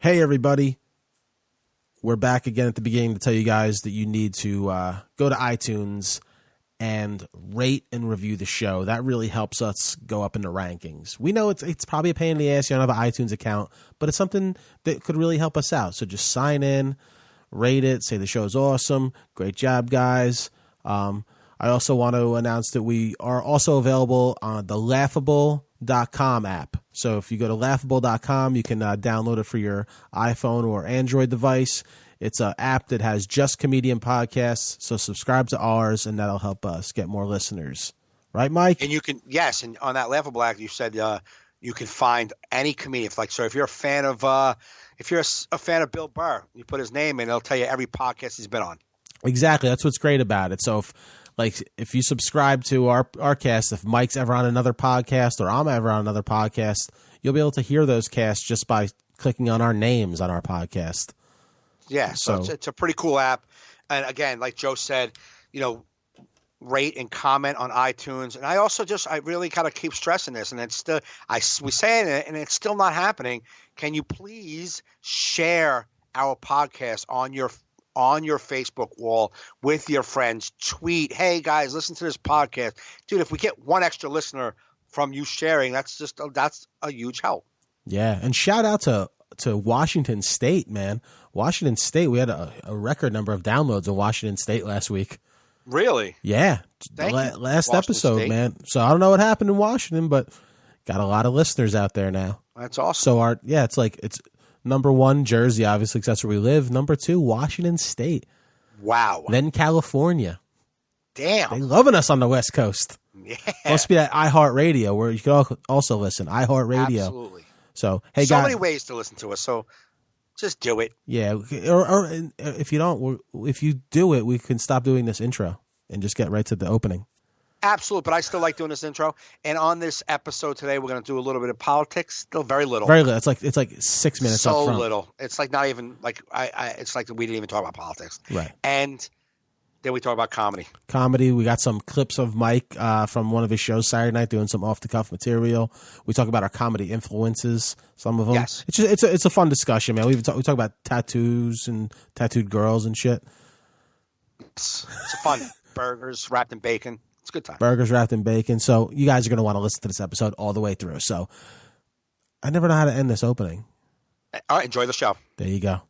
Hey, everybody. We're back again at the beginning to tell you guys that you need to go to iTunes and rate and review the show. That really helps us go up in the rankings. We know it's probably a pain in the ass. You don't have an iTunes account, but it's something that could really help us out. So just sign in, rate it, say the show's awesome. Great job, guys. I also want to announce that we are also available on the Laughable.com app. So if you go to Laughable.com, you can download it for your iPhone or Android device. It's an app that has just comedian podcasts. So subscribe to ours, and that'll help us get more listeners. Right, Mike? And you can, yes, and on that Laughable app, you said you can find any comedian. So if you're a fan of Bill Burr, you put his name in, it'll tell you every podcast he's been on. Exactly. That's what's great about it. So if you subscribe to our cast, if Mike's ever on another podcast or I'm ever on another podcast, you'll be able to hear those casts just by clicking on our names on our podcast. Yeah, so it's a pretty cool app. And again, like Joe said, rate and comment on iTunes. And I really kind of keep stressing this, and it's still we say it, and it's still not happening. Can you please share our podcast on your Facebook wall with your friends? Tweet, hey guys, listen to this podcast, dude. If we get one extra listener from you sharing, that's a huge help. Yeah, and shout out to Washington State, man. Washington State, we had a record number of downloads of Washington State last week. Really? Yeah. Last episode, State. Man. So I don't know what happened in Washington, but got a lot of listeners out there now. That's awesome. So it's number one, Jersey, obviously, because that's where we live. Number two, Washington State. Wow. Then California. Damn. They loving us on the West Coast. Yeah. Must be at iHeartRadio, where you can also listen. iHeartRadio. Absolutely. So, hey, so guys. Many ways to listen to us, so just do it. Yeah. Or if you don't, if you do it, we can stop doing this intro and just get right to the opening. Absolutely, but I still like doing this intro. And on this episode today, we're going to do a little bit of politics. Still very little. Very little. It's like 6 minutes up front. So little. It's like not even like it's like we didn't even talk about politics. Right. And then we talk about comedy. We got some clips of Mike from one of his shows Saturday night doing some off the cuff material. We talk about our comedy influences. Some of them. Yes. It's a fun discussion, man. We talk about tattoos and tattooed girls and shit. It's fun. Burgers wrapped in bacon. It's a good time. Burgers wrapped in bacon. So you guys are going to want to listen to this episode all the way through. So I never know how to end this opening. All right. Enjoy the show. There you go.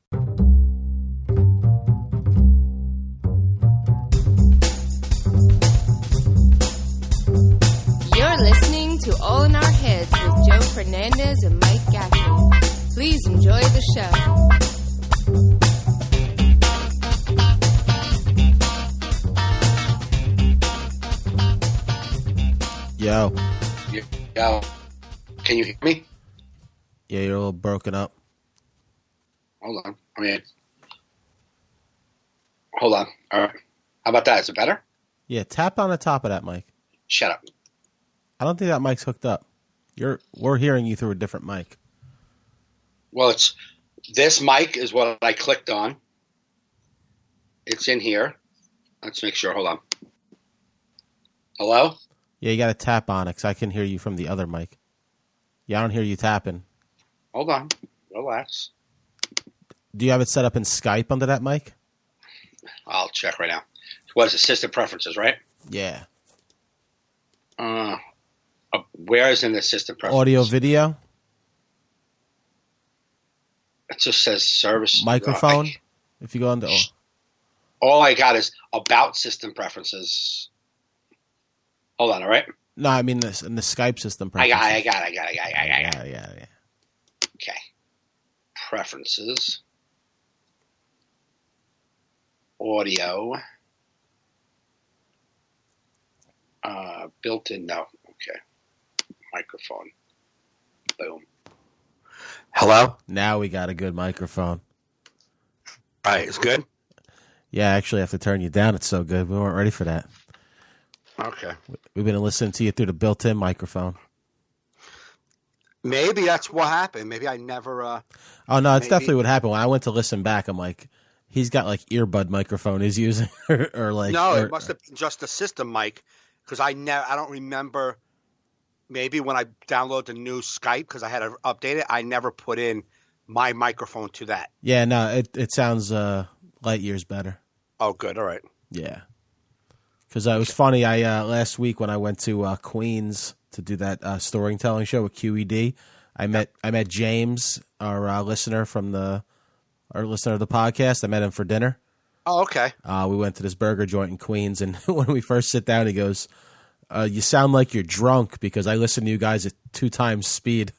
You're listening to All in Our Heads with Joe Fernandez and Mike Gaffney. Please enjoy the show. Yo. Yo. Can you hear me? Yeah, you're a little broken up. Hold on. Hold on. All right. How about that? Is it better? Yeah, tap on the top of that mic. Shut up. I don't think that mic's hooked up. We're hearing you through a different mic. Well, this mic is what I clicked on. It's in here. Let's make sure. Hold on. Hello? Yeah, you got to tap on it because I can hear you from the other mic. Yeah, I don't hear you tapping. Hold on. Relax. Do you have it set up in Skype under that mic? I'll check right now. What is it? System preferences, right? Yeah. Where is in the system preferences? Audio, video? It just says service. Microphone? If you go under... All I got is about system preferences. Hold on, all right? No, I mean in the Skype system preferences. I got it. Yeah. Okay. Preferences. Audio. Built-in, no. Okay. Microphone. Boom. Hello? Now we got a good microphone. All right, it's good? Yeah, I actually have to turn you down. It's so good. We weren't ready for that. Okay. We've been listening to you through the built-in microphone. Maybe that's what happened. Maybe I never... oh, no, it's definitely what happened. When I went to listen back, I'm like, he's got like earbud microphone he's using. or like No, it must have been just the system mic because I don't remember... Maybe when I downloaded the new Skype because I had to update it, I never put in my microphone to that. Yeah, no, it sounds light years better. Oh, good. All right. Yeah. Because it was funny. I last week when I went to Queens to do that storytelling show with QED, I met James, our listener of the podcast. I met him for dinner. Oh, okay. We went to this burger joint in Queens, and when we first sit down, he goes, "You sound like you're drunk because I listen to you guys at 2 times speed."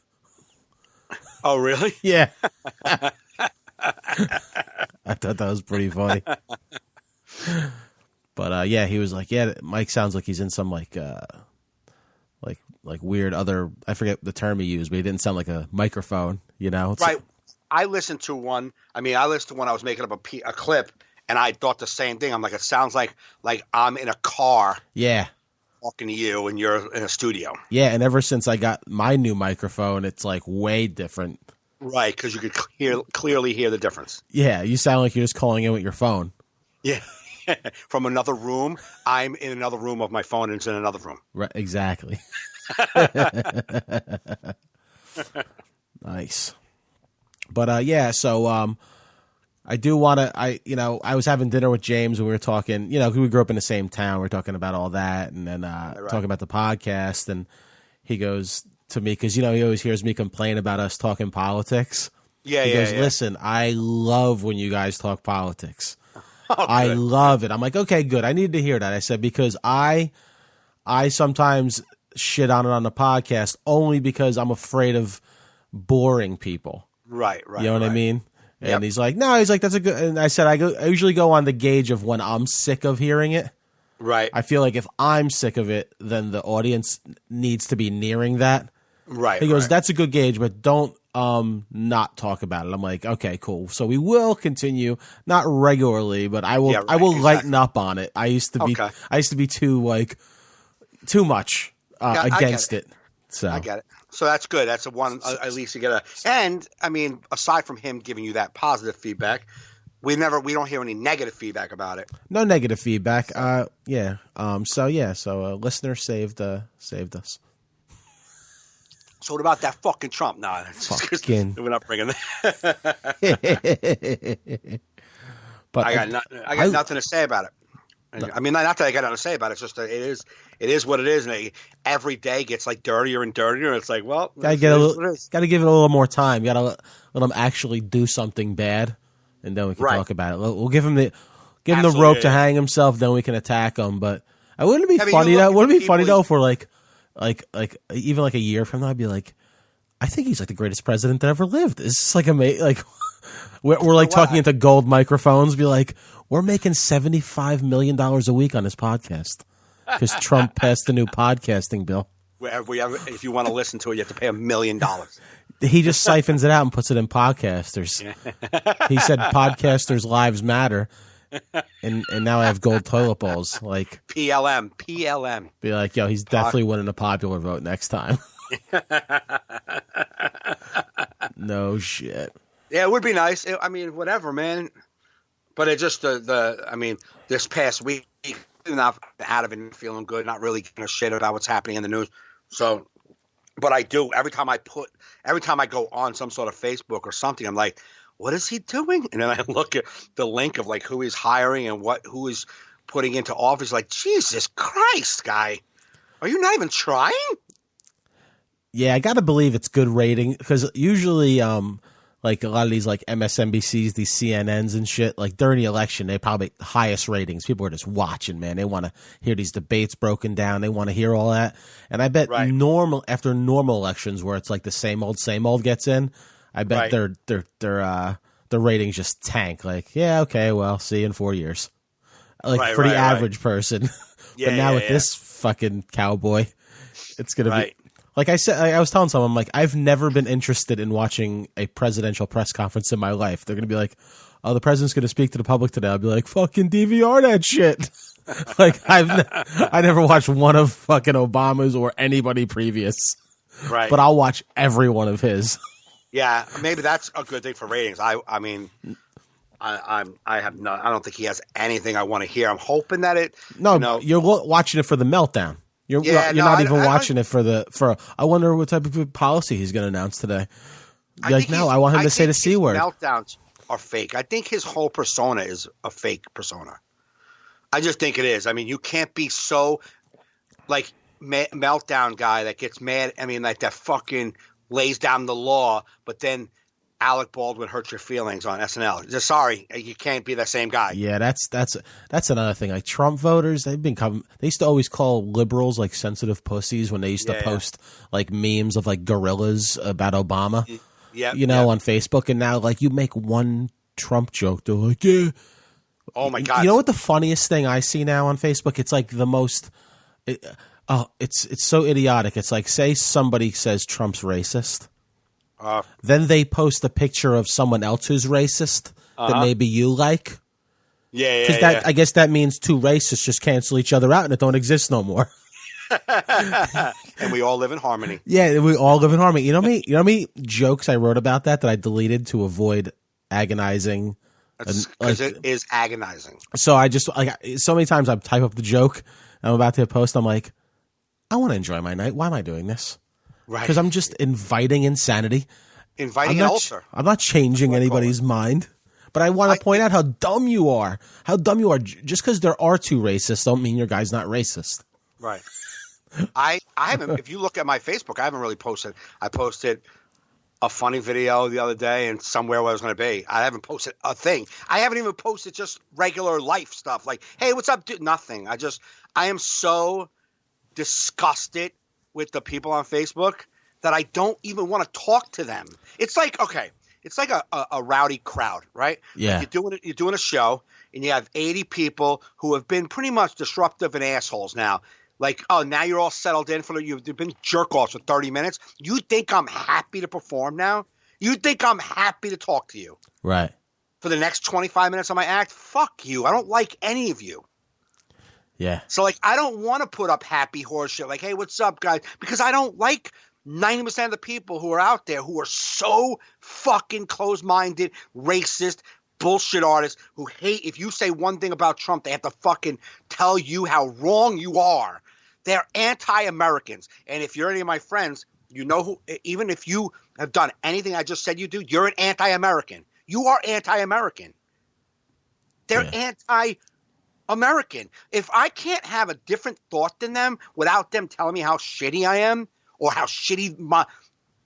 Oh, really? Yeah. I thought that was pretty funny. But yeah, he was like, "Yeah, Mike sounds like he's in some like weird other. I forget the term he used, but he didn't sound like a microphone, you know." It's right. I listened to one. I listened to one. I was making up a clip, and I thought the same thing. I'm like, it sounds like I'm in a car. Yeah. Talking to you, and you're in a studio. Yeah, and ever since I got my new microphone, it's like way different. Right, because you could clearly hear the difference. Yeah, you sound like you're just calling in with your phone. Yeah. From another room. I'm in another room of my phone, and it's in another room. Right, exactly. Nice. But yeah, so I do want to. I was having dinner with James and we were talking. We grew up in the same town. We were talking about all that, and then talking about the podcast. And he goes to me because he always hears me complain about us talking politics. Yeah, he yeah. goes, "Listen, I love when you guys talk politics. Oh, I love it." I'm like, "Okay, good. I need to hear that." I said because I sometimes shit on it on the podcast only because I'm afraid of boring people. Right. You know what I mean? And Yep. he's like, "No," he's like, "That's a good." And I said, I usually go on the gauge of when I'm sick of hearing it. Right. I feel like if I'm sick of it, then the audience needs to be nearing that. Right. He goes, right. "That's a good gauge, but don't not talk about it." I'm like, "Okay, cool." So we will continue, not regularly, but I will. Yeah, right, I will exactly. lighten up on it. I used to be. Okay. I used to be too much against it. So I get it. So that's good. That's at least you get a. And aside from him giving you that positive feedback, we don't hear any negative feedback about it. No negative feedback. Yeah. So a listener saved us. So what about that fucking Trump? No, Fucking. we're not bringing that. But I got nothing to say about it. No. Not that I got nothing to say about it. It's just that it is what it is, and every day gets like dirtier and dirtier. And it's like, well, gotta give it a little more time. You gotta let them actually do something bad, and then we can talk about it. We'll give him the rope to hang himself. Then we can attack him. But wouldn't it be funny though? Wouldn't it be funny though for like even like a year from now, I'd be like, I think he's like the greatest president that ever lived. It's just like amazing. Like we're like talking into gold microphones. Be like, we're making $75 million a week on this podcast because Trump passed the new podcasting bill. If you want to listen to it, you have to pay $1 million. He just siphons it out and puts it in podcasters. He said podcasters' lives matter. And now I have gold toilet bowls. Like PLM. Be like, yo, he's definitely winning a popular vote next time. No shit. Yeah, it would be nice. Whatever, man. But it just this past week, not out of it, feeling good, not really giving a shit about what's happening in the news. So, but I do every time I go on some sort of Facebook or something, I'm like, what is he doing? And then I look at the link of like who he's hiring and who is putting into office. Like, Jesus Christ, guy, are you not even trying? Yeah, I got to believe it's good rating because usually, like a lot of these like MSNBCs, these CNNs and shit, like during the election, they probably highest ratings. People are just watching, man. They want to hear these debates broken down. They want to hear all that. And I bet after normal elections where it's like the same old gets in, I bet their ratings just tank. Like, yeah, okay, well, see you in 4 years. Like for the average person. Yeah, but now with this fucking cowboy, it's gonna be. Like I said, I was telling someone, I'm like, I've never been interested in watching a presidential press conference in my life. They're going to be like, oh, the president's going to speak to the public today. I'll be like, fucking DVR that shit. Like, I never watched one of fucking Obama's or anybody previous. Right. But I'll watch every one of his. Yeah, maybe that's a good thing for ratings. I don't think he has anything I want to hear. I'm hoping that it. No, you're watching it for the meltdown. You're not even watching it for I wonder what type of policy he's going to announce today. Like, no, I want him to say the C word. Meltdowns are fake. I think his whole persona is a fake persona. I just think it is. I mean, you can't be so like meltdown guy that gets mad. I mean, like that fucking lays down the law, but then Alec Baldwin hurts your feelings on SNL. Just sorry, you can't be the same guy. Yeah, that's another thing. Like Trump voters, they used to always call liberals like sensitive pussies when they used to post like memes of like gorillas about Obama. Yeah, on Facebook, and now like you make one Trump joke, they're like, yeah. Oh my God! You know what the funniest thing I see now on Facebook? It's like the most. It's so idiotic. It's like, say somebody says Trump's racist, then they post a picture of someone else who's racist that maybe you like. Yeah, because I guess that means two racists just cancel each other out and it don't exist no more. And we all live in harmony. Yeah, we all live in harmony. You know how many jokes I wrote about that I deleted to avoid agonizing. Because it is agonizing. So I just so many times I type up the joke and I'm about to post. I'm like, I want to enjoy my night. Why am I doing this? Right. Because I'm just inviting insanity. Inviting an ulcer. I'm not changing anybody's mind. But I want to point out how dumb you are. How dumb you are. Just because there are two racists don't mean your guy's not racist. Right. I haven't. If you look at my Facebook, I haven't really posted. I posted a funny video the other day and somewhere where I was going to be. I haven't posted a thing. I haven't even posted just regular life stuff like, hey, what's up, dude? Nothing. I am so disgusted with the people on Facebook that I don't even want to talk to them. It's like, okay, it's like a rowdy crowd, right? Yeah. Like you're doing a show and you have 80 people who have been pretty much disruptive and assholes now. Like, oh, now you're all settled in you've been jerk-offs for 30 minutes. You think I'm happy to perform now? You think I'm happy to talk to you? Right. For the next 25 minutes of my act? Fuck you. I don't like any of you. Yeah. So, like, I don't want to put up happy horse shit like, hey, what's up, guys? Because I don't like 90% of the people who are out there who are so fucking closed-minded, racist, bullshit artists who hate if you say one thing about Trump, they have to fucking tell you how wrong you are. They're anti-Americans. And if you're any of my friends, you know who, even if you have done anything I just said you do, you're an anti-American. You are anti-American. They're anti-American. If I can't have a different thought than them without them telling me how shitty I am or how shitty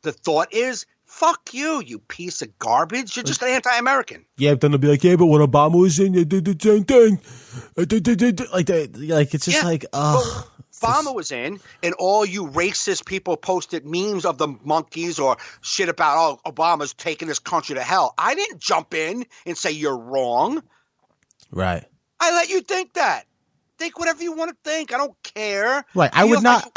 the thought is, fuck you, you piece of garbage. You're just an anti-American. Yeah, then they'll be like, yeah, but when Obama was in, they did the same thing. Like it's just like, ugh. Obama was in, and all you racist people posted memes of the monkeys or shit about, oh, Obama's taking this country to hell. I didn't jump in and say you're wrong. Right. I let you think that. Think whatever you want to think. I don't care. Right. I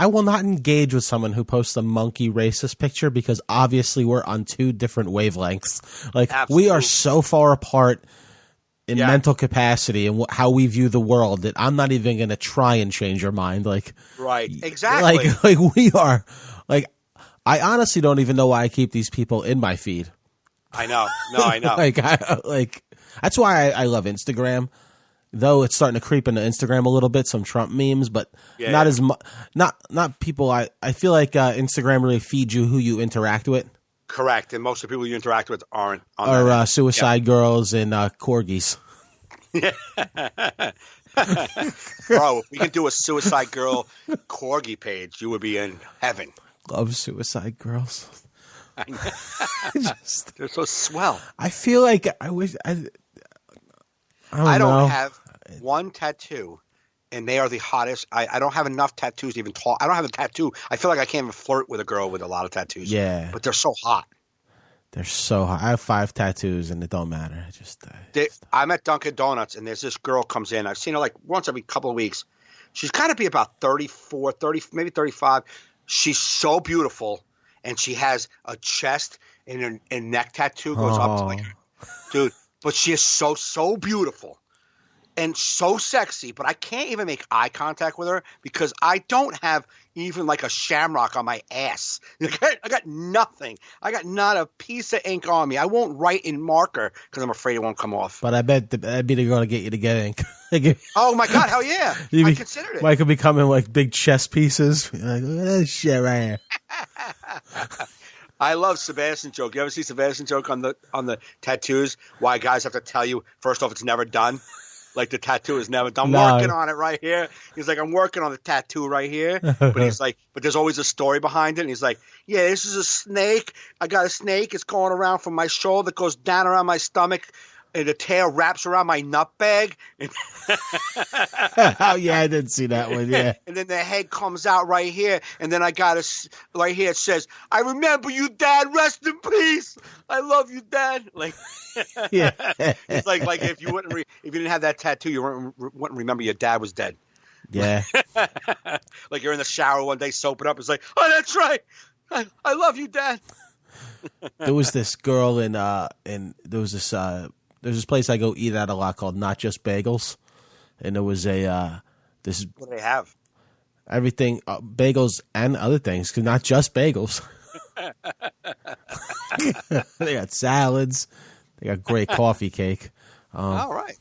will not engage with someone who posts a monkey racist picture because obviously we're on two different wavelengths. Like Absolutely. We are so far apart in mental capacity and how we view the world that I'm not even going to try and change your mind. Like, right. Exactly. Like we are like, I honestly don't even know why I keep these people in my feed. I know. No, I know. like that's why I love Instagram. Though it's starting to creep into Instagram a little bit, some Trump memes, but not as much. Not people. I feel like Instagram really feeds you who you interact with. Correct, and most of the people you interact with aren't. Or suicide girls and corgis. Bro, if we can do a suicide girl corgi page, you would be in heaven. Love suicide girls. I know. They're so swell. I feel like I wish I don't have one tattoo, and they are the hottest. I don't have enough tattoos to even talk. I don't have a tattoo. I feel like I can't even flirt with a girl with a lot of tattoos. Yeah. But they're so hot. They're so hot. I have 5 tattoos, and it don't matter. I'm at Dunkin' Donuts, and there's this girl comes in. I've seen her like once every couple of weeks. She's got to be about 34, 30, maybe 35. She's so beautiful, and she has a chest and a neck tattoo goes up to like, dude. But she is so beautiful and so sexy. But I can't even make eye contact with her because I don't have even like a shamrock on my ass. I got nothing. I got not a piece of ink on me. I won't write in marker because I'm afraid it won't come off. But I bet that'd be the girl to get you to get ink. Oh, my God. Hell yeah. I considered it. Mike could be coming like big chess pieces. Like, look at this shit right here. I love Sebastian joke. You ever see Sebastian joke on the tattoos? Why guys have to tell you first off it's never done. Like the tattoo is never done. I'm working on it right here. He's like, I'm working on the tattoo right here. But he's like, but there's always a story behind it. And he's like, yeah, this is a snake. I got a snake. It's going around from my shoulder, goes down around my stomach, and the tail wraps around my nut bag. Oh, yeah, I didn't see that one, yeah. And then the head comes out right here. And then I got right here, it says, I remember you, Dad. Rest in peace. I love you, Dad. Like, yeah. It's like if you didn't have that tattoo, you wouldn't remember your dad was dead. Yeah. Like you're in the shower one day, soap it up. It's like, oh, that's right. I love you, Dad. There was this girl and there was this there's this place I go eat at a lot called Not Just Bagels, and there was this. What do they have? Everything, bagels and other things, because not just bagels. They got salads. They got great coffee cake. All right.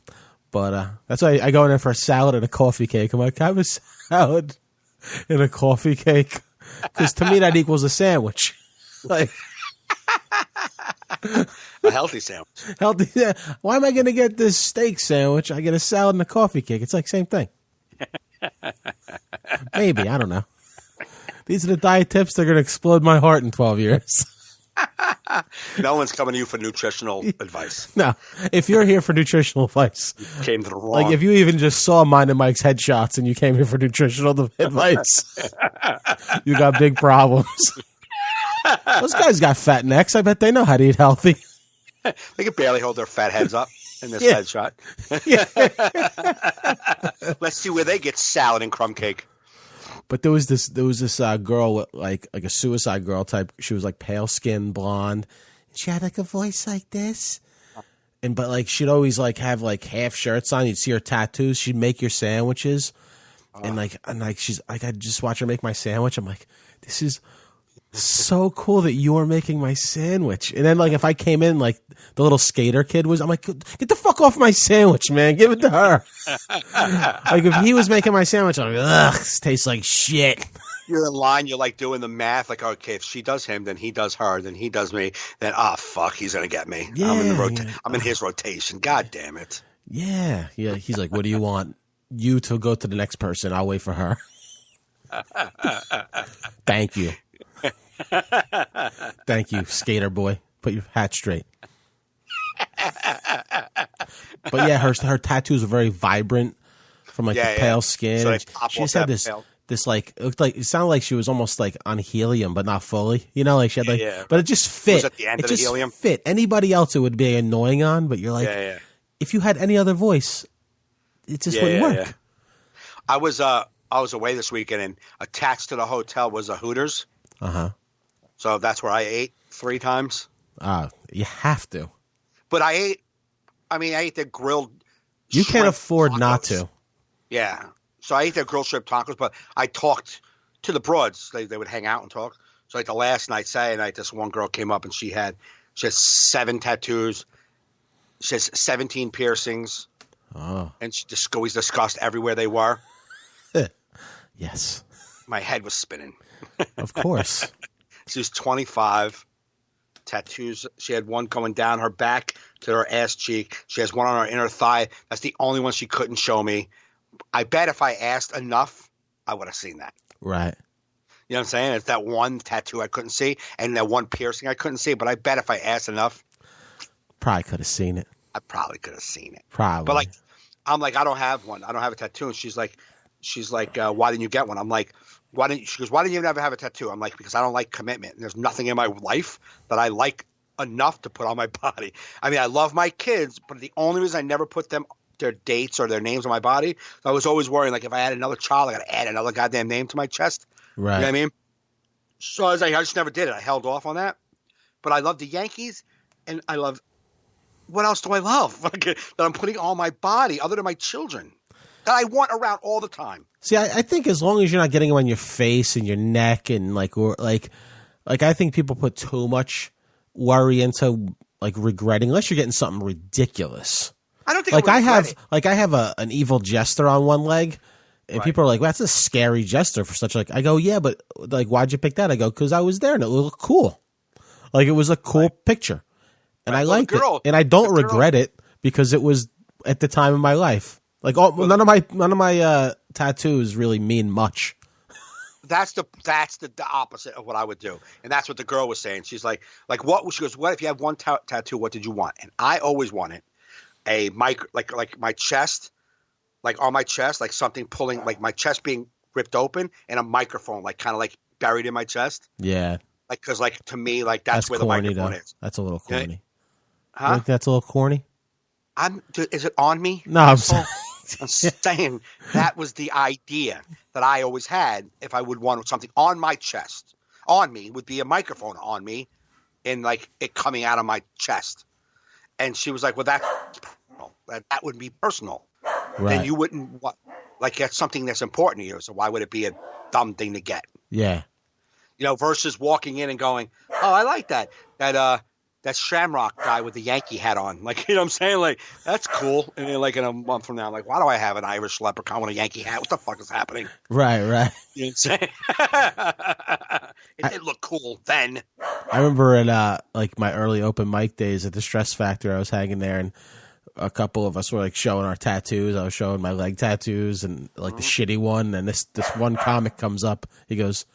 But that's why I go in there for a salad and a coffee cake. I'm like, can I have a salad and a coffee cake? Because to me that equals a sandwich. Like. A healthy sandwich. Healthy. Yeah. Why am I going to get this steak sandwich? I get a salad and a coffee cake. It's like same thing. Maybe. I don't know. These are the diet tips that are going to explode my heart in 12 years. No one's coming to you for nutritional advice. No. If you're here for nutritional advice. You came to the wrong. Like if you even just saw mine and Mike's headshots and you came here for nutritional advice, you got big problems. Those guys got fat necks. I bet they know how to eat healthy. They can barely hold their fat heads up in this headshot. Let's see where they get salad and crumb cake. But there was this girl with like a suicide girl type. She was like pale skin, blonde. She had like a voice like this, but like she'd always like have like half shirts on. You'd see her tattoos. She'd make your sandwiches, and she's like, I just watch her make my sandwich. I'm like, this is so cool that you are making my sandwich. And then like if I came in like the little skater kid was, I'm like, get the fuck off my sandwich, man. Give it to her. Like if he was making my sandwich, I'm like, ugh, this tastes like shit. You're in line, you're like doing the math, like, okay, if she does him, then he does her, then he does me, then fuck, he's gonna get me. Yeah, I'm in his rotation. God damn it. Yeah. Yeah. He's like, what do you want? You to go to the next person. I'll wait for her. Thank you. Thank you, skater boy. Put your hat straight. But yeah, her tattoos are very vibrant from like the pale skin. So she just had this like it looked like it sounded like she was almost like on helium, but not fully. You know, like she had like, but it just fit. Was at the end of the helium? Fit. Anybody else it would be annoying on, but you're like, if you had any other voice, it just wouldn't work. Yeah. I was away this weekend, and attached to the hotel was a Hooters. So that's where I ate 3 times. You have to. But I ate the grilled. You can't afford tacos. not to. Yeah. So I ate their grilled shrimp tacos, but I talked to the broads. They would hang out and talk. So like the last night, Saturday night, this one girl came up and she has 7 tattoos. She has 17 piercings. Oh. And she just always discussed everywhere they were. Yes. My head was spinning. Of course. She was 25. Tattoos. She had one going down her back to her ass cheek. She has one on her inner thigh. That's the only one she couldn't show me. I bet if I asked enough, I would have seen that. Right. You know what I'm saying? It's that one tattoo I couldn't see and that one piercing I couldn't see. But I bet if I asked enough, probably could have seen it. I probably could have seen it. Probably. But like, I'm like, I don't have one. I don't have a tattoo. And she's like, why didn't you get one? I'm like, she goes, why didn't you never have a tattoo? I'm like, because I don't like commitment. And there's nothing in my life that I like enough to put on my body. I mean, I love my kids, but the only reason I never put their dates or their names on my body, I was always worrying, like, if I had another child, I got to add another goddamn name to my chest. Right. You know what I mean? So I was like, I just never did it. I held off on that. But I love the Yankees, and I love – what else do I love that I'm putting on my body other than my children that I want around all the time? See, I think as long as you're not getting them on your face and your neck and like I think people put too much worry into like regretting unless you're getting something ridiculous. I don't think like I have an evil jester on one leg, and people are like, well, "That's a scary jester for such." Like I go, "Yeah, but like, why'd you pick that?" I go, "Because I was there and it looked cool." Like it was a cool picture, and I liked it, and I don't regret it because it was at the time of my life. Like none of my tattoos really mean much. That's the opposite of what I would do, and that's what the girl was saying. She's like what? She goes, what if you have one tattoo? What did you want? And I always wanted a mic, like my chest, like on my chest, like something pulling, like my chest being ripped open, and a microphone, like kind of like buried in my chest. Yeah, like because like to me, like that's where corny, the microphone is. That's a little corny. Huh? You think that's a little corny? Is it on me? No, I'm saying that was the idea that I always had. If I would want something on my chest, on me would be a microphone on me, and like it coming out of my chest. And she was like, "Well, that's personal. That would be personal. Right. Then you wouldn't like that's something that's important to you. So why would it be a dumb thing to get? Yeah, versus walking in and going, oh, I like that Shamrock guy with the Yankee hat on. Like, you know what I'm saying? Like, that's cool. And then, like, in a month from now, I'm like, why do I have an Irish leprechaun with a Yankee hat? What the fuck is happening? Right. You know what I'm saying? It did look cool then. I remember in, like, my early open mic days at the Stress Factor, I was hanging there, and a couple of us were, like, showing our tattoos. I was showing my leg tattoos and, like, the shitty one. And this one comic comes up. He goes,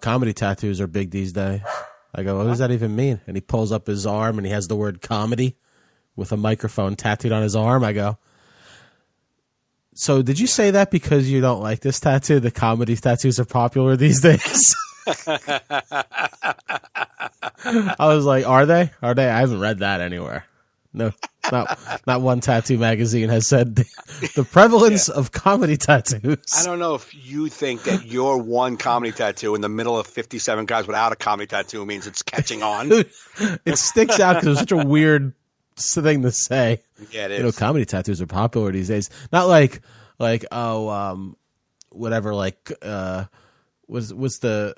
comedy tattoos are big these days. I go, what does that even mean? And he pulls up his arm, and he has the word comedy with a microphone tattooed on his arm. I go, so did you say that because you don't like this tattoo? The comedy tattoos are popular these days? I was like, are they? I haven't read that anywhere. No, not one tattoo magazine has said the prevalence of comedy tattoos. I don't know if you think that your one comedy tattoo in the middle of 57 guys without a comedy tattoo means it's catching on. It sticks out because it's such a weird thing to say. Yeah, it is. Comedy tattoos are popular these days. Not like whatever. Like was the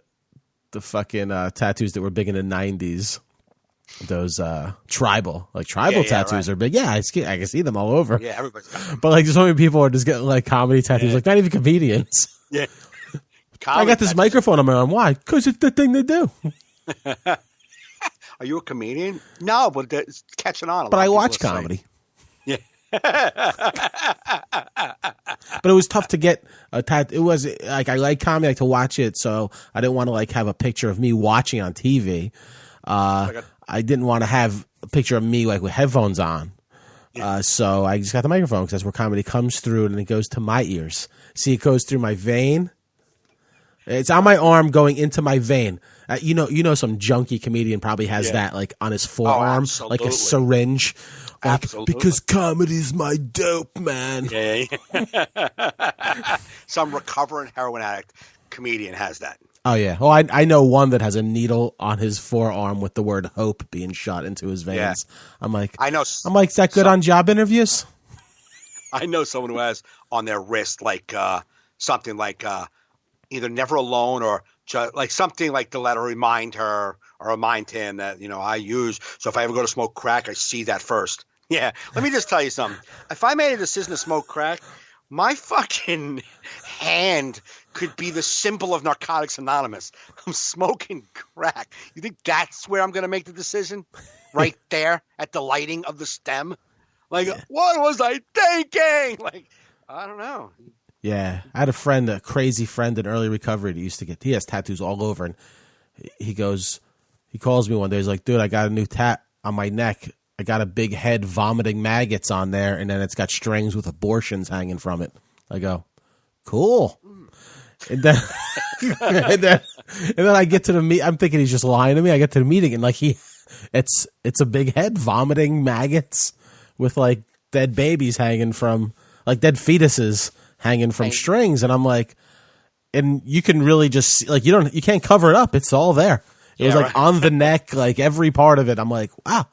fucking tattoos that were big in the 90s. Those tribal tattoos are big. Yeah, I can see them all over. Yeah, everybody's got them. But like, so many people are just getting like comedy tattoos. Like, not even comedians. Yeah, I got this microphone on my arm. Why? Because it's the thing they do. Are you a comedian? No, but it's catching on. But I watch comedy. Yeah. But it was tough to get a tattoo. It was like, I like comedy, I like to watch it, so I didn't want to like have a picture of me watching on TV. I didn't want to have a picture of me like with headphones on. Yeah. So I just got the microphone because that's where comedy comes through, and it goes to my ears. See, it goes through my vein. It's on my arm going into my vein. You know, some junkie comedian probably has that like on his forearm, like a syringe. Like, absolutely. Because comedy's my dope, man. Yeah. Some recovering heroin addict comedian has that. Oh, yeah. Well, I know one that has a needle on his forearm with the word hope being shot into his veins. Yeah. I'm like, is that good on job interviews? I know someone who has on their wrist like something like either never alone or like something like to let her remind her or remind him that, I use. So if I ever go to smoke crack, I see that first. Yeah. Let me just tell you something. If I made a decision to smoke crack, my fucking hand could be the symbol of Narcotics Anonymous. I'm smoking crack. You think that's where I'm going to make the decision? Right there at the lighting of the stem? Like, what was I thinking? Like, I don't know. Yeah. I had a crazy friend in early recovery that he has tattoos all over. And he calls me one day. He's like, dude, I got a new tat on my neck. I got a big head vomiting maggots on there, and then it's got strings with abortions hanging from it. I go, cool. And then, and then I get to the meet. I'm thinking he's just lying to me. I get to the meeting, and like it's a big head vomiting maggots with like dead babies hanging from, like dead fetuses hanging from strings. And I'm like, and you can really just see, like you can't cover it up. It's all there. It was like on the neck, like every part of it. I'm like, wow.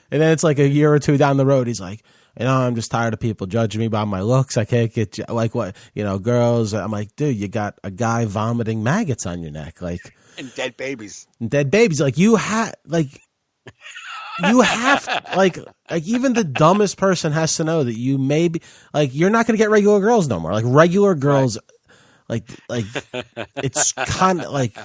And then it's like a year or two down the road, he's like, I'm just tired of people judging me by my looks. I can't get like what, girls. I'm like, dude, you got a guy vomiting maggots on your neck, like, and dead babies. Like you have like even the dumbest person has to know that you may be like, you're not going to get regular girls no more. Like regular girls, like it's kind of like,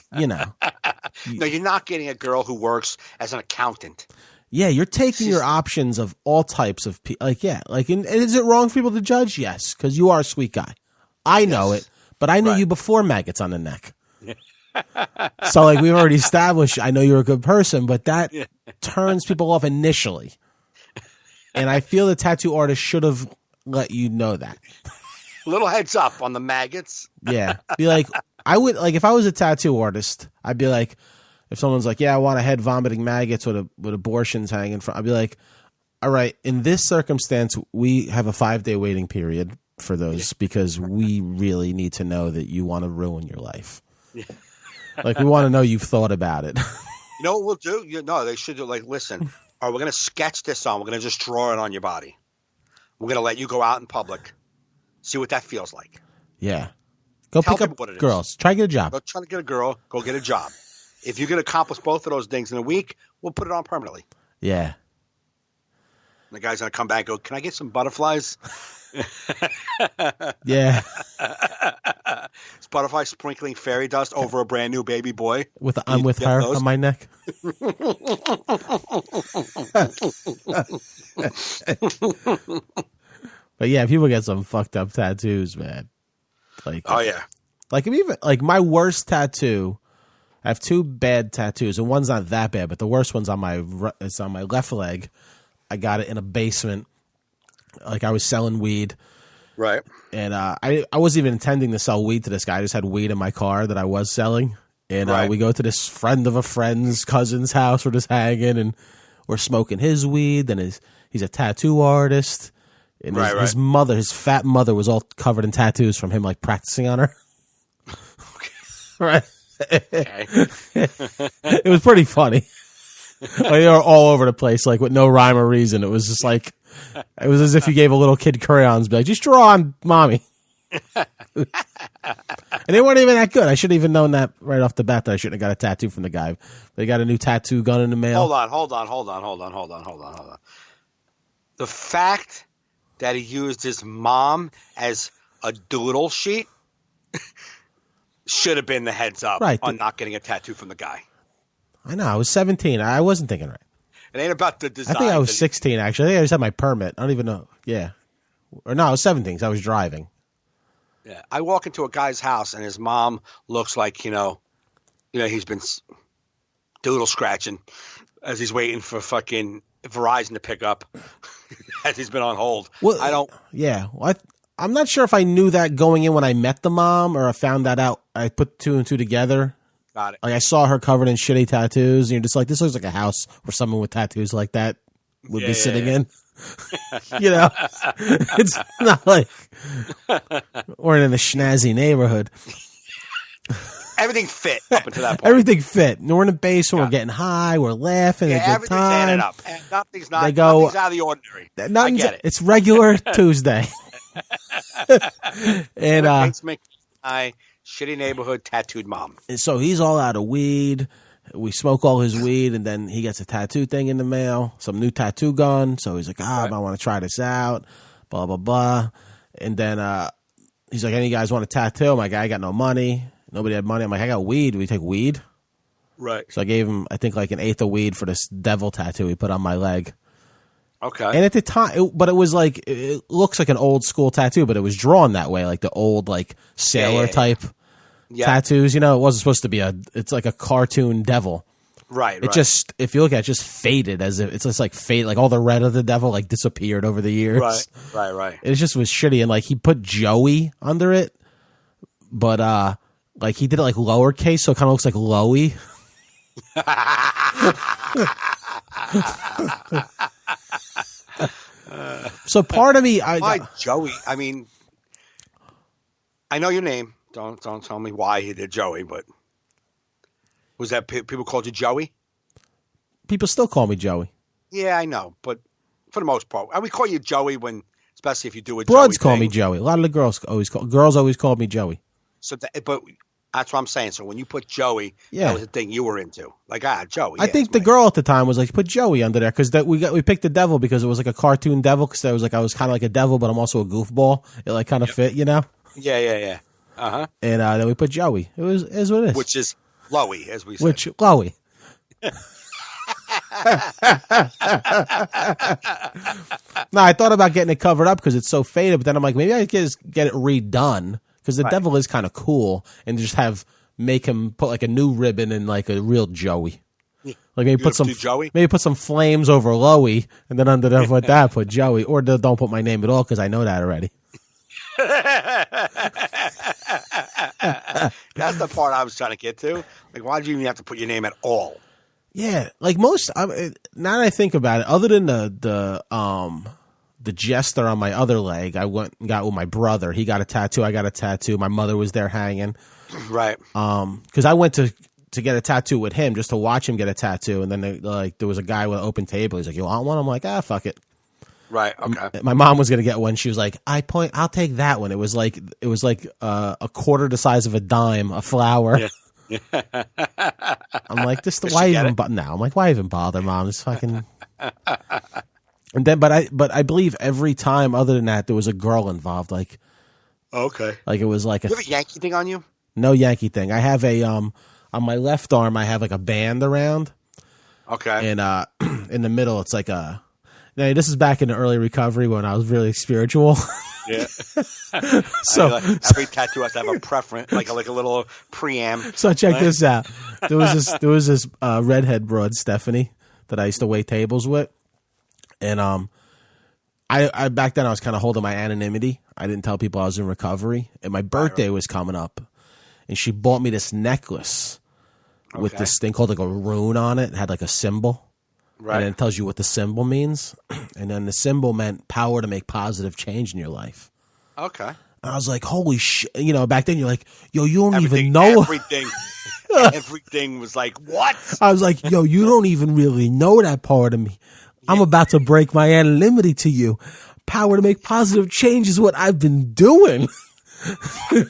No, you're not getting a girl who works as an accountant. Yeah, you're taking your options of all types of people. Like, yeah, like, and is it wrong for people to judge? Yes, because you are a sweet guy. I know it, but I knew you before maggots on the neck. So, like, we've already established, I know you're a good person, but that turns people off initially. And I feel the tattoo artist should have let you know that. Little heads up on the maggots. Yeah. Be like, I would, like, if I was a tattoo artist, I'd be like, if someone's like, yeah, I want a head vomiting maggots with abortions hanging from, I'd be like, all right, in this circumstance, we have a 5-day waiting period for those because we really need to know that you want to ruin your life. Yeah. Like, we want to know you've thought about it. You know what we'll do? No, they should do, like, listen, all right, we're going to sketch this on. We're going to just draw it on your body. We're going to let you go out in public. See what that feels like. Yeah. Go pick up girls. Try to get a job. Go try to get a girl. Go get a job. If you can accomplish both of those things in a week, we'll put it on permanently. Yeah. And the guy's going to come back and go, can I get some butterflies? Yeah. It's butterfly sprinkling fairy dust over a brand new baby boy. I'm with her on my neck. But yeah, people get some fucked up tattoos, man. Like, oh yeah. Like, even like my worst tattoo, I have 2 bad tattoos, and one's not that bad, but the worst one's on my left leg. I got it in a basement. Like, I was selling weed. Right. And I wasn't even intending to sell weed to this guy. I just had weed in my car that I was selling. And we go to this friend of a friend's cousin's house. We're just hanging, and we're smoking his weed. And he's a tattoo artist. And his mother, his fat mother, was all covered in tattoos from him, like, practicing on her. Right. Okay. It was pretty funny. Like, they were all over the place, like, with no rhyme or reason. It was just like, it was as if you gave a little kid crayons, be like, just draw on mommy. And they weren't even that good. I should have even known that right off the bat that I shouldn't have got a tattoo from the guy. They got a new tattoo gun in the mail. Hold on. The fact that he used his mom as a doodle sheet should have been the heads up on not getting a tattoo from the guy. I know. I was 17. I wasn't thinking right. It ain't about the design. I think I was 16, actually. I think I just had my permit. I don't even know. Yeah. Or no, I was 17 because I was driving. Yeah. I walk into a guy's house and his mom looks like, he's been doodle scratching as he's waiting for fucking Verizon to pick up as he's been on hold. Well, I don't. Yeah. Well, I'm not sure if I knew that going in when I met the mom or I found that out. I put 2 and 2 together. Got it. Like, I saw her covered in shitty tattoos, and you're just like, this looks like a house where someone with tattoos like that would be sitting in. It's not like we're in a schnazzy neighborhood. Everything fit up until that point. Everything fit. We're in a basement. We're getting high. We're laughing. Yeah, a good time. Up. And nothing's out of the ordinary. I get it. It's regular Tuesday. And shitty neighborhood tattooed mom. And so he's all out of weed. We smoke all his weed, and then he gets a tattoo thing in the mail, some new tattoo gun. So he's like, I want to try this out, blah, blah, blah. And then he's like, any guys want a tattoo? I'm like, I got no money. Nobody had money. I'm like, I got weed. We take weed? Right. So I gave him, I think, like an 1/8 of weed for this devil tattoo he put on my leg. Okay. And at the time, it was like, it looks like an old school tattoo, but it was drawn that way, like the old, like, sailor type tattoos. It wasn't supposed to be it's like a cartoon devil. Right. It just, if you look at it, it just faded as if it's just like faded, like all the red of the devil like disappeared over the years. Right. It just was shitty. And like he put Joey under it, but like he did it like lowercase, so it kind of looks like Loey. So part of me, why Joey? I mean, I know your name. Don't tell me why he did Joey, but was that people called you Joey? People still call me Joey. Yeah, I know, but for the most part, we call you Joey especially if you do a Bloods Joey call thing. me Joey. A lot of the girls always called me Joey. So, but that's what I'm saying. So when you put Joey, that was the thing you were into. Like, Joey. I think the girl at the time was like, put Joey under there because we picked the devil because it was like a cartoon devil because I was kind of like a devil, but I'm also a goofball. It like kind of fit, Yeah. And then we put Joey. It is what it is. Which is Loey, as we say. Which Loey? No, I thought about getting it covered up because it's so faded, but then I'm like, maybe I could just get it redone because the devil is kind of cool, and just make him put like a new ribbon and like a real Joey. Like maybe put some flames over Loey, and then underneath with that put Joey, or don't put my name at all because I know that already. That's the part I was trying to get to. Like, why did you even have to put your name at all? Yeah, like most. Now that I think about it, other than the jester on my other leg, I went and got with my brother. He got a tattoo. I got a tattoo. My mother was there hanging. Right. Because I went to get a tattoo with him just to watch him get a tattoo, and then there was a guy with an open table. He's like, "You want one?" I'm like, fuck it. Right. Okay. My mom was gonna get one. She was like, I'll take that one. It was like a quarter the size of a dime, a flower. Yeah. I'm like, why even? I'm like, why even bother, Mom? It's fucking. And then, but I believe every time, other than that, there was a girl involved. Like, okay, like it was like you have a Yankee thing on you? No Yankee thing. I have a on my left arm. I have like a band around. Okay, and in the middle, it's like a. Now, this is back in the early recovery when I was really spiritual. Yeah. So every tattoo has to have a preference, like a little preamp. So check this out. There was this redhead broad, Stephanie, that I used to wait tables with, and I back then I was kind of holding my anonymity. I didn't tell people I was in recovery, and my birthday was coming up, and she bought me this necklace with this thing called like a rune on it. It had like a symbol. Right. And it tells you what the symbol means. And then the symbol meant power to make positive change in your life. Okay. And I was like, holy shit. You know, back then you're like, yo, you don't even know. Everything was like, what? I was like, yo, you don't even really know that part of me. I'm about to break my anonymity to you. Power to make positive change is what I've been doing. You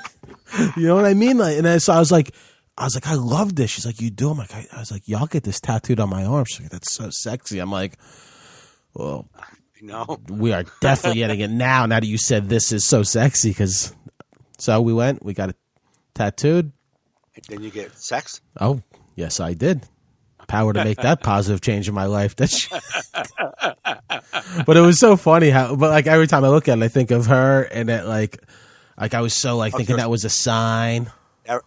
know what I mean? Like, and then, so I was like, I love this. She's like, you do? I'm like, I was like, y'all get this tattooed on my arm. She's like, that's so sexy. I'm like, well, we are definitely getting it now that you said this is so sexy. So we got it tattooed. And then you get sex? Oh, yes, I did. Power to make that positive change in my life. But it was so funny but like every time I look at it, I think of her and that like I was so like thinking that was a sign.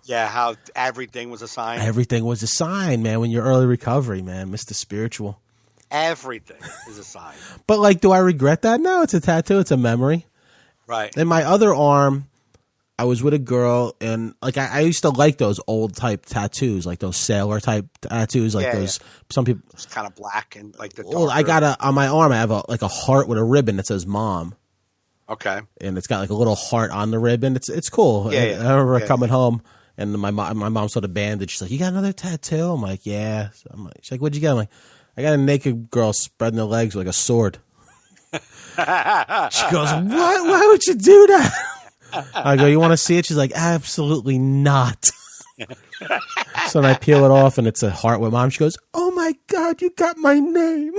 Yeah, how everything was a sign. Everything was a sign, man. When you're early recovery, man, Mr. Spiritual. Everything is a sign. But like, do I regret that? No, it's a tattoo. It's a memory. Right. In my other arm, I was with a girl, and like I used to like those old type tattoos, like those sailor type tattoos, like those. Yeah. Some people. It's kind of black and like the. Well, I got on my arm. I have a heart with a ribbon that says "Mom." Okay. And it's got like a little heart on the ribbon. It's cool. Yeah, I remember coming home and my mom saw the bandage. She's like, "You got another tattoo?" I'm like, "Yeah." So she's like, "What'd you get?" I'm like, "I got a naked girl spreading her legs with like a sword." She goes, "What? Why would you do that?" I go, "You want to see it?" She's like, "Absolutely not." So then I peel it off and it's a heart with Mom. She goes, "Oh my God, you got my name."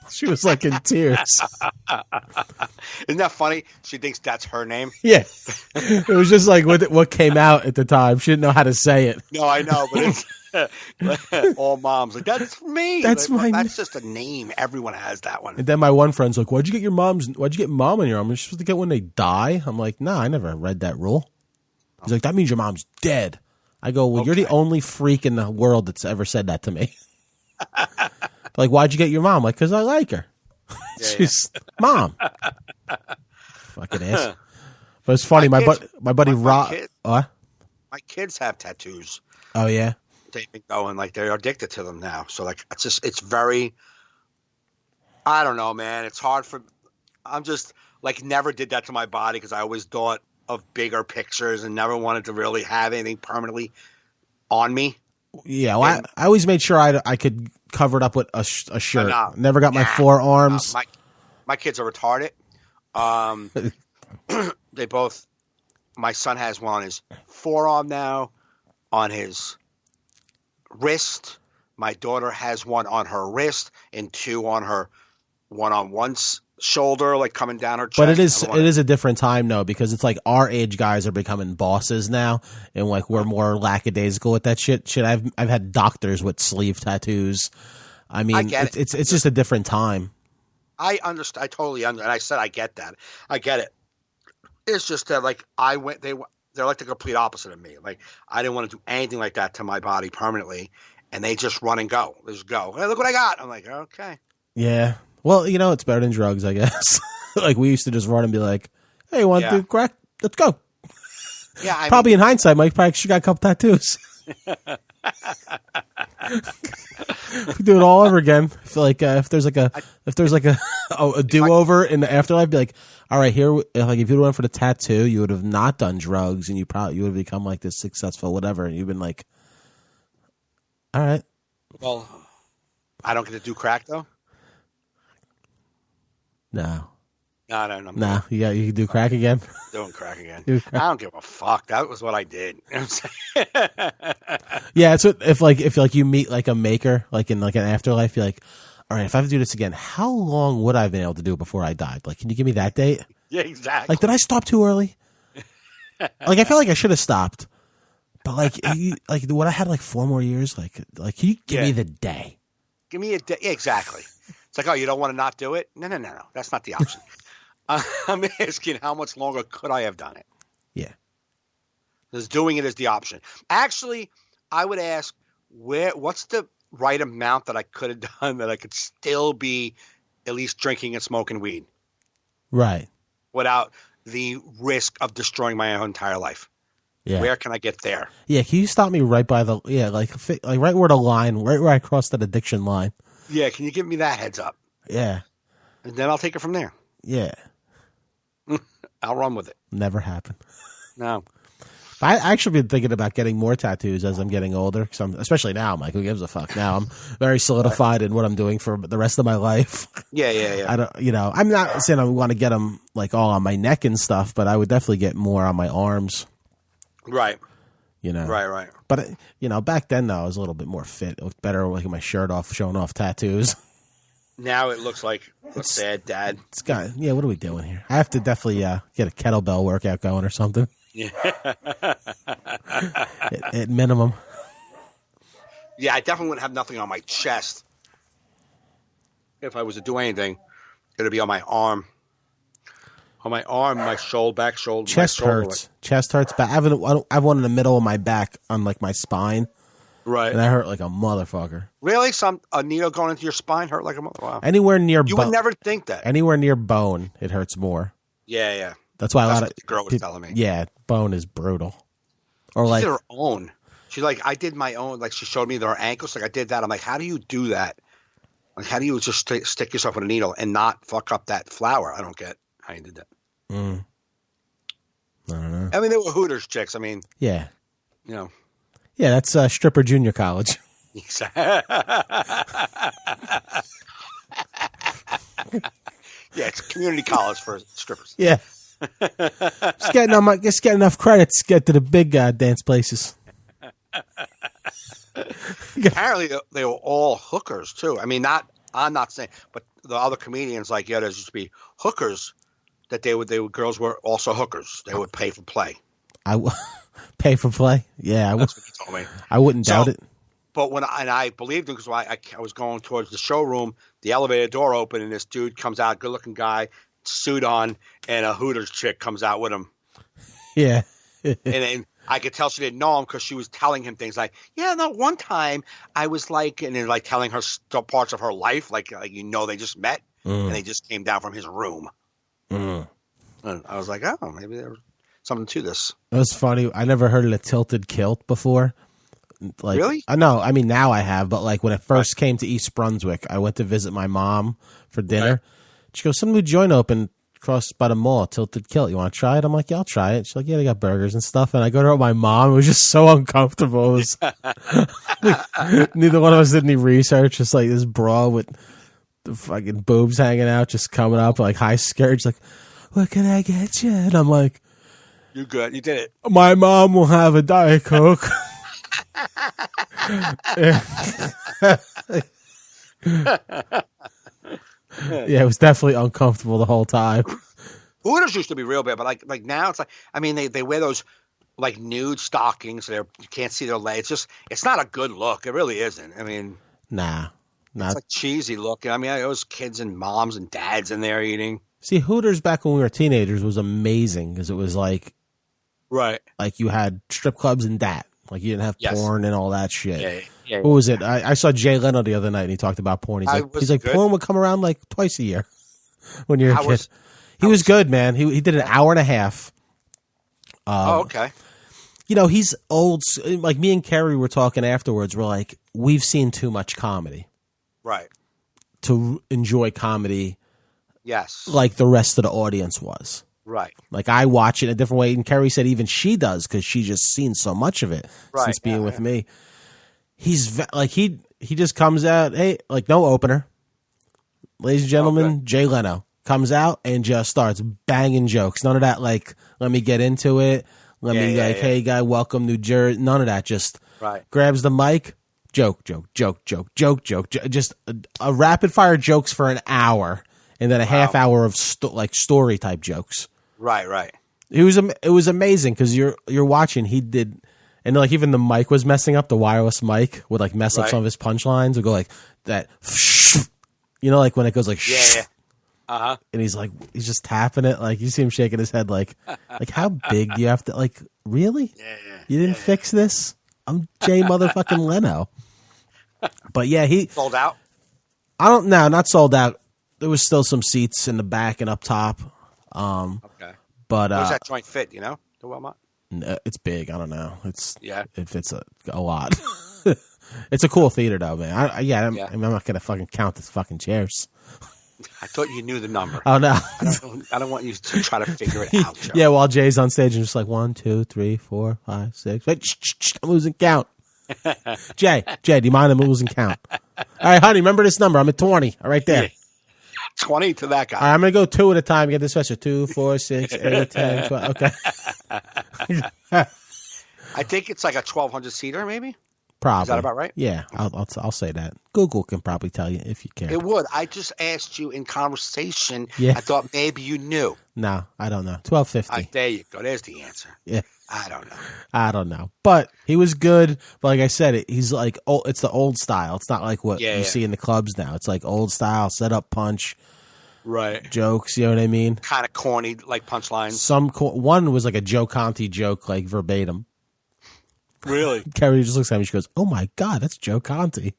She was like in tears. Isn't that funny? She thinks that's her name. Yeah. It was just like what came out at the time. She didn't know how to say it. No, I know, but it's all moms like, that's me. That's like, my that's just a name. Everyone has that one. And then my one friend's like, why'd you get mom on your arm? Are you supposed to get when they die? I'm like, nah, I never read that rule. He's like, that means your mom's dead. I go, well, You're the only freak in the world that's ever said that to me. Like, why'd you get your mom? Like, because I like her. She's Mom. Fucking ass. But it's funny. My buddy Rob. What? My kids have tattoos. Oh yeah. They've been going like they're addicted to them now. So like it's very. I don't know, man. It's hard for. I'm just like never did that to my body because I always thought of bigger pictures and never wanted to really have anything permanently on me. Yeah, well, I always made sure I could cover it up with a shirt. Never got my forearms. My kids are retarded. They both. My son has one on his forearm now, on his wrist. My daughter has one on her wrist and two on her one shoulder, like coming down her chest. But it is a different time though, because it's like our age guys are becoming bosses now, and like we're more lackadaisical with that shit. I've had doctors with sleeve tattoos. I mean, it's just a different time. I understand. I totally understand. And I said I get that. I get it. It's just that like they're like the complete opposite of me. Like I didn't want to do anything like that to my body permanently, and they just run and go. They just go. Hey, look what I got. I'm like, okay. Yeah. Well, it's better than drugs, I guess. Like we used to just run and be like, "Hey, you want to do crack? Let's go." Yeah. Probably in hindsight, Mike probably should got a couple tattoos. We do it all over again. I feel like if there's like a do over in the afterlife, be like, all right, here, like if you went for the tattoo, you would have not done drugs, and you would have become like this successful whatever, and you've been like, all right. Well, I don't get to do crack though. No. No. You can do crack again. Doing crack again. I don't give a fuck. That was what I did. Yeah, it's what if you meet like a maker, like in like an afterlife, you're like, all right, if I have to do this again, how long would I have been able to do it before I died? Like, can you give me that date? Yeah, exactly. Like, did I stop too early? Like, I feel like I should have stopped, but like, what I had like 4 more years. Like, can you give me the day? Give me a day. Yeah, exactly. It's like, oh, you don't want to not do it? No. That's not the option. I'm asking how much longer could I have done it? Yeah. Because doing it is the option. Actually, I would ask, what's the right amount that I could have done that I could still be at least drinking and smoking weed? Right. Without the risk of destroying my entire life. Yeah. Where can I get there? Yeah, can you stop me right by the like right where the line, right where I crossed that addiction line? Yeah, can you give me that heads up? Yeah. And then I'll take it from there. Yeah. I'll run with it. Never happened. No. I actually been thinking about getting more tattoos as I'm getting older, because especially now, Mike, who gives a fuck? Now I'm very solidified in what I'm doing for the rest of my life. Yeah. I don't, I'm not saying I want to get them like all on my neck and stuff, but I would definitely get more on my arms. Right. Right. But back then though, I was a little bit more fit. It looked better with my shirt off, showing off tattoos. Now it looks like a sad dad. It's got, what are we doing here? I have to definitely get a kettlebell workout going or something. Yeah. at minimum. Yeah, I definitely wouldn't have nothing on my chest. If I was to do anything, it would be on my arm. On my arm, my back shoulder. Chest hurts. Chest hurts. But I have one in the middle of my back on like my spine. Right. And that hurt like a motherfucker. Really? A needle going into your spine hurt like a motherfucker? Wow. Anywhere near bone. You would never think that. Anywhere near bone, it hurts more. Yeah. That's why what the girl was telling me. Yeah, bone is brutal. Or she like did her own. She's like, I did my own. Like she showed me their ankles. Like I did that. I'm like, how do you do that? Like how do you just stick yourself with a needle and not fuck up that flower? I don't get how you did that. I don't know. I mean, they were Hooters chicks. I mean, yeah. Yeah, that's stripper junior college. Yeah, it's community college for strippers. Yeah. Just get enough credits, get to the big dance places. Apparently, they were all hookers too. I mean, I'm not saying, but the other comedians there used to be hookers that girls were also hookers. They would pay for play. Pay for play? Yeah, that's what he told me. I wouldn't doubt it. But I believed him because I was going towards the showroom, the elevator door opened, and this dude comes out, good looking guy, suit on, and a Hooters chick comes out with him. Yeah. And I could tell she didn't know him because she was telling him things like, one time I was like, and then like telling her parts of her life, like they just met and they just came down from his room. And I was like, oh, maybe there's something to this. It was funny. I never heard of a tilted kilt before. Like, really? No, I mean now I have, but like when it first came to East Brunswick, I went to visit my mom for dinner. Right. She goes, some new joint opened across by the mall, tilted kilt. You want to try it? I'm like, yeah, I'll try it. She's like, yeah, they got burgers and stuff. And I go to her with my mom. It was just so uncomfortable. It was neither one of us did any research. Just like this bra with the fucking boobs hanging out, just coming up like high skirt. She's like, what can I get you? And I'm like, you're good. You did it. My mom will have a Diet Coke. Yeah, it was definitely uncomfortable the whole time. Hooters used to be real bad, but like now it's like, I mean, they wear those like nude stockings. You can't see their legs. It's not a good look. It really isn't. I mean, nah. It's like cheesy looking. I mean, there was kids and moms and dads in there eating. See, Hooters back when we were teenagers was amazing because it was like, right, like you had strip clubs and that. Like you didn't have porn and all that shit. Yeah. What was it? I saw Jay Leno the other night and he talked about porn. He's like porn would come around like twice a year when you're a kid. He was good, man. He did an hour and a half. Okay. You know, he's old. Like me and Kerry were talking afterwards. We're like, we've seen too much comedy. Right. To enjoy comedy. Yes. Like the rest of the audience was. Right. Like I watch it a different way. And Kerry said even she does because she just seen so much of it since being with me. He's like, he just comes out, hey, like no opener. Ladies and gentlemen, Jay Leno comes out and just starts banging jokes. None of that like, let me get into it. Hey guy, welcome New Jersey. None of that. Just grabs the mic. Joke. Just a rapid fire jokes for an hour, and then a half hour of story type jokes. Right. It was amazing because you're watching. He did, and like even the mic was messing up. The wireless mic would like mess up some of his punchlines. Would go like that. You know, like when it goes like and he's just tapping it. Like you see him shaking his head. Like how big do you have to? Like really? You didn't fix this? I'm Jay motherfucking Leno. But yeah, he sold out. I don't know, not sold out. There was still some seats in the back and up top. Okay, but where's that joint fit? You know, the Wilmot. It's big. I don't know. It fits a lot. It's a cool theater though, man. I'm not gonna fucking count the fucking chairs. I thought you knew the number. Oh no, I don't want you to try to figure it out, Joe. Yeah, while Jay's on stage and just like 1, 2, 3, 4, 5, 6. Wait, I'm losing count. Jay, do you mind? I'm losing count. All right, honey, remember this number. I'm at 20. All right there. 20 to that guy. All right, I'm gonna go 2 at a time. Get this special. 2, 4, 6, 8, 10, 12. Okay. I think it's like a 1,200 seater, maybe. Probably. Is that about right? Yeah, I'll say that. Google can probably tell you if you care. It would. I just asked you in conversation. Yeah. I thought maybe you knew. No, I don't know. 1,250. There you go. There's the answer. Yeah. I don't know. But he was good. But like I said, he's like, it's the old style. It's not like what you see in the clubs now. It's like old style, set up punch. Right. Jokes, you know what I mean? Kind of corny, like punchlines. One was like a Joe Conti joke, like verbatim. Really? Kerry just looks at me. She goes, "Oh my god, that's Joe Conti."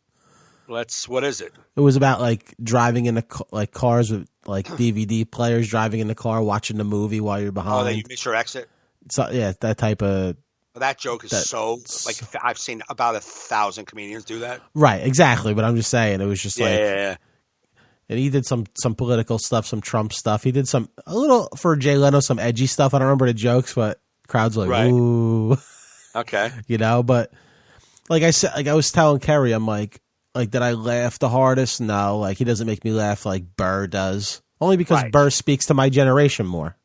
What is it? It was about like driving in like cars with like DVD players, driving in the car, watching the movie while you're behind. Oh, that you miss your exit. So yeah, that type of. That joke is so like I've seen about 1,000 comedians do that. Right, exactly. But I'm just saying, it was just yeah. And he did some political stuff, some Trump stuff. He did a little for Jay Leno, some edgy stuff. I don't remember the jokes, but crowds were like, ooh. Okay. You know, but like I said, like I was telling Kerry, I'm like, did I laugh the hardest? No, like he doesn't make me laugh like Burr does. Only because Burr speaks to my generation more.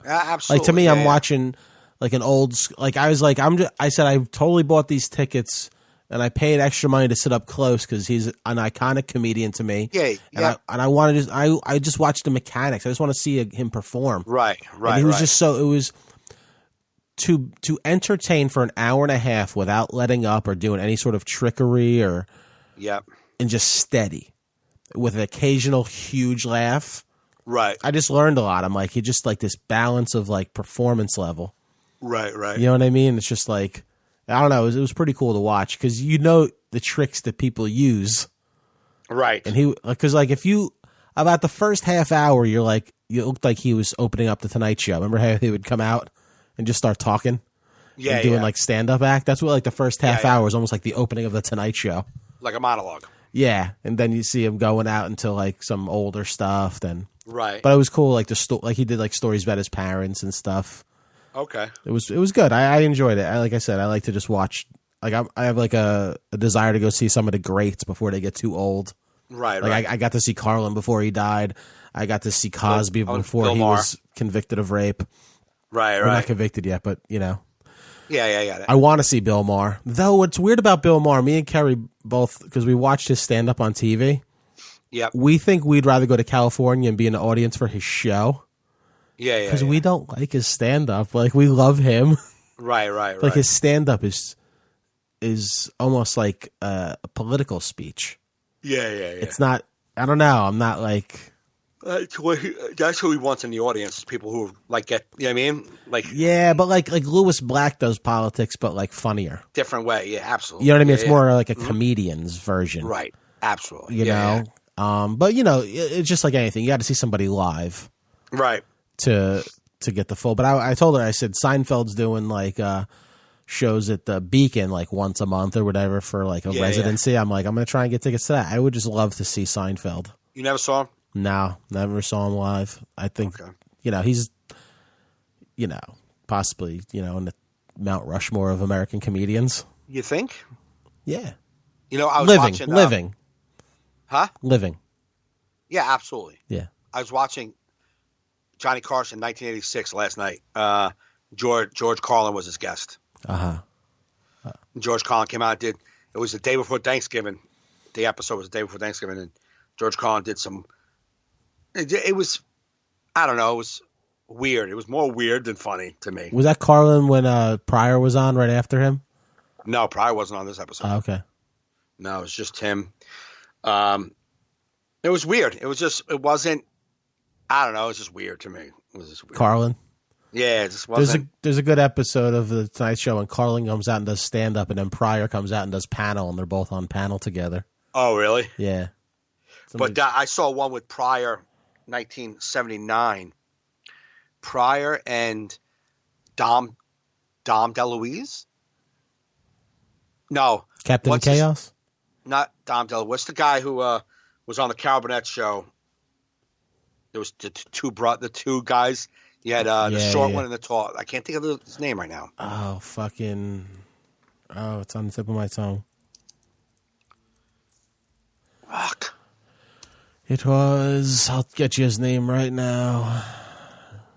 Absolutely. Like to me, I'm watching like an old, like I was like, I said I totally bought these tickets and I paid extra money to sit up close because he's an iconic comedian to me. Yeah. And I wanted to, I just watched the mechanics. I just want to see him perform. Right. And he was just so, it was. To entertain for an hour and a half without letting up or doing any sort of trickery and just steady with an occasional huge laugh. Right. I just learned a lot. I'm like, he just like this balance of like performance level. Right. You know what I mean? It's just like, I don't know. It was pretty cool to watch because you know the tricks that people use. Right. And because like if you, about the first half hour, you looked like he was opening up the Tonight Show. Remember how he would come out and just start talking? And doing like stand-up act. That's what like the first half hour is almost like the opening of the Tonight Show. Like a monologue. Yeah. And then you see him going out into like some older stuff. Right. But it was cool. Like like he did like stories about his parents and stuff. Okay. It was good. I enjoyed it. Like I said, I like to just watch. Like I have like a desire to go see some of the greats before they get too old. Right. Like I got to see Carlin before he died. I got to see Cosby before he was convicted of rape. Right. We're not convicted yet, but you know. Yeah. I want to see Bill Maher. Though what's weird about Bill Maher, me and Kerry both, because we watched his stand up on TV. Yep. We think we'd rather go to California and be in the audience for his show. Yeah. Because we don't like his stand-up. Like, we love him. Right. Like, his stand-up is almost like a political speech. Yeah. It's not, I don't know. I'm not like... That's who he wants in the audience. People who like get, you know what I mean? Like, yeah, but like Lewis Black does politics, but like funnier. Different way. Yeah, absolutely. You know what I mean? It's more like a comedian's version. Right. Absolutely. You know? Yeah. But, you know, it's just like anything. You got to see somebody live. Right. To get the full. But I told her, I said, Seinfeld's doing like shows at the Beacon like once a month or whatever for like a residency. Yeah. I'm like, I'm going to try and get tickets to that. I would just love to see Seinfeld. You never saw him? No, never saw him live. I think, you know, he's, you know, possibly, you know, in the Mount Rushmore of American comedians. You think? Yeah. You know, I was watching... Living. Huh? Living. Yeah, absolutely. Yeah. I was watching Johnny Carson 1986 last night. George Carlin was his guest. George Carlin came out and it was the day before Thanksgiving. The episode was the day before Thanksgiving, and George Carlin did some... It was, I don't know, it was weird. It was more weird than funny to me. Was that Carlin when Pryor was on right after him? No, Pryor wasn't on this episode. Okay. No, it was just him. It was weird. It wasn't, I don't know, it was just weird to me. It was just weird. Carlin? Yeah, it just wasn't. There's a good episode of the Tonight Show when Carlin comes out and does stand-up, and then Pryor comes out and does panel, and they're both on panel together. Oh, really? Yeah. But I saw one with Pryor, 1979. Pryor and Dom DeLuise? No. Captain Chaos? Not Dom DeLuise. What's the guy who was on the Carol Burnett show? There was the two guys. You had the short one and the tall. I can't think of his name right now. Oh, it's on the tip of my tongue. Fuck. It was, I'll get you his name right now.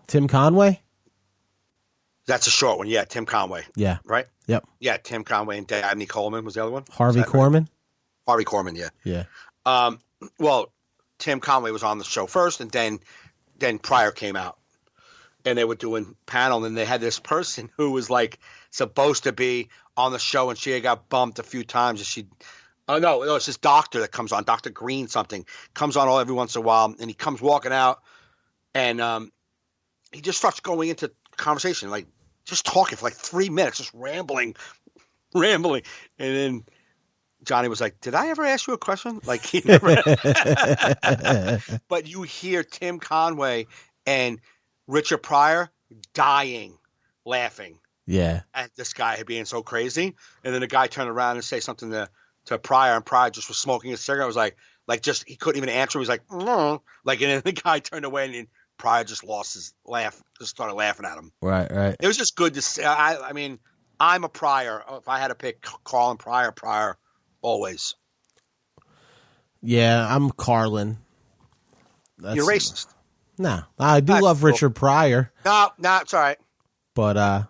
Tim Conway? That's a short one. Yeah, Tim Conway. Yeah. Right? Yep. Yeah, Tim Conway and Dabney Coleman was the other one. Harvey Korman? Right? Harvey Korman, yeah. Yeah. Well, Tim Conway was on the show first, and then Pryor came out. And they were doing panel, and they had this person who was like supposed to be on the show, and she had got bumped a few times. And no, it's this doctor that comes on, Dr. Green something, comes on every once in a while, and he comes walking out, and he just starts going into conversation, like just talking for like 3 minutes, just rambling. And then Johnny was like, "Did I ever ask you a question?" Like he never. But you hear Tim Conway and Richard Pryor dying, laughing. Yeah. At this guy being so crazy. And then the guy turned around and say something to Pryor, and Pryor just was smoking a cigarette. It was like just, he couldn't even answer. He was like, "Mm." Like, and then the guy turned away, and then Pryor just lost his laugh, just started laughing at him. Right. It was just good to see. I mean, I'm a Pryor. If I had to pick Carlin, Pryor, always. Yeah, I'm Carlin. You're racist. No, I do love Richard Pryor. No, it's all right. But a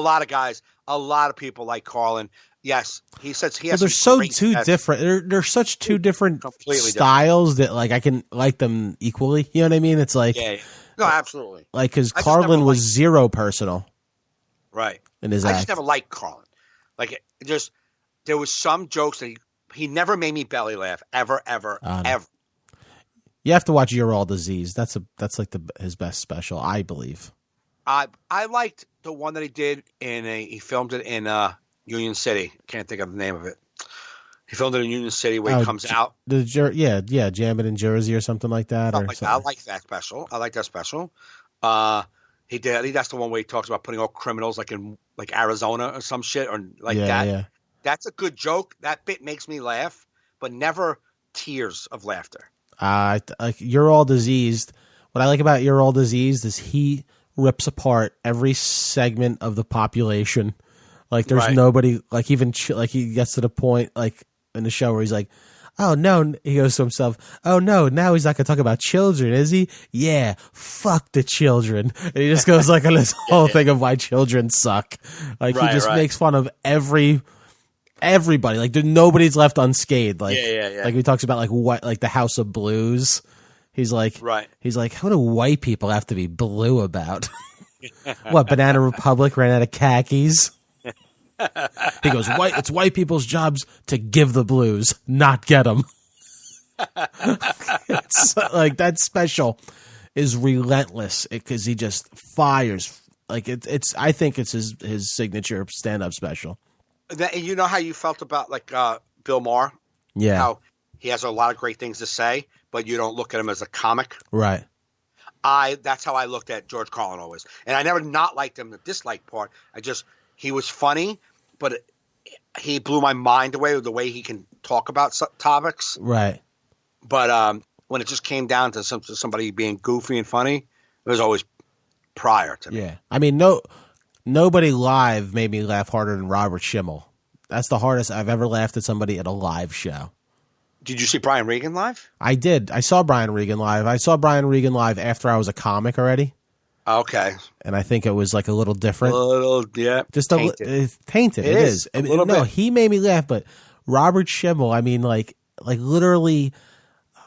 lot of guys, a lot of people like Carlin. Yes, he says he has. They're so two different. They're such two different styles different. That like I can like them equally. You know what I mean? It's like no, absolutely. Like because Carlin was zero personal, right? In his I act. just never liked Carlin. Like just there was some jokes that he never made me belly laugh ever. You have to watch You're All Diseased. That's like his best special, I believe. I liked the one that he did he filmed it in Union City. Can't think of the name of it. He filmed it in Union City where he comes out. Jam It in Jersey or something like that. I like that special. That's the one where he talks about putting all criminals like in like Arizona or some shit or like that. Yeah. That's a good joke. That bit makes me laugh, but never tears of laughter. You're All Diseased. What I like about You're All Diseased is he rips apart every segment of the population. Like there's nobody, like even like he gets to the point like in the show where he's like, "Oh no," he goes to himself, "Oh no, now he's not gonna talk about children, is he? Yeah, fuck the children." And he just goes like on this whole thing of why children suck. Like he just makes fun of every everybody, like nobody's left unscathed. Like, yeah. Like he talks about like what, like the House of Blues. He's like, right. He's like, what do white people have to be blue about? What, Banana Republic ran out of khakis? He goes, it's white people's jobs to give the blues, not get them. It's like that special is relentless because he just fires. Like it's. I think it's his signature stand-up special. You know how you felt about like Bill Maher? Yeah. How he has a lot of great things to say, but you don't look at him as a comic. Right. That's how I looked at George Carlin always, and I never not liked him. The dislike part, he was funny, but he blew my mind away with the way he can talk about topics. Right. But when it just came down to somebody being goofy and funny, it was always Pryor to me. Yeah. I mean, nobody live made me laugh harder than Robert Schimmel. That's the hardest I've ever laughed at somebody at a live show. Did you see Brian Regan live? I did. I saw Brian Regan live. I saw Brian Regan live after I was a comic already. Okay. And I think it was like a little different. Yeah. Just tainted. Tainted. It is. A little bit. He made me laugh, but Robert Schimmel, I mean, like literally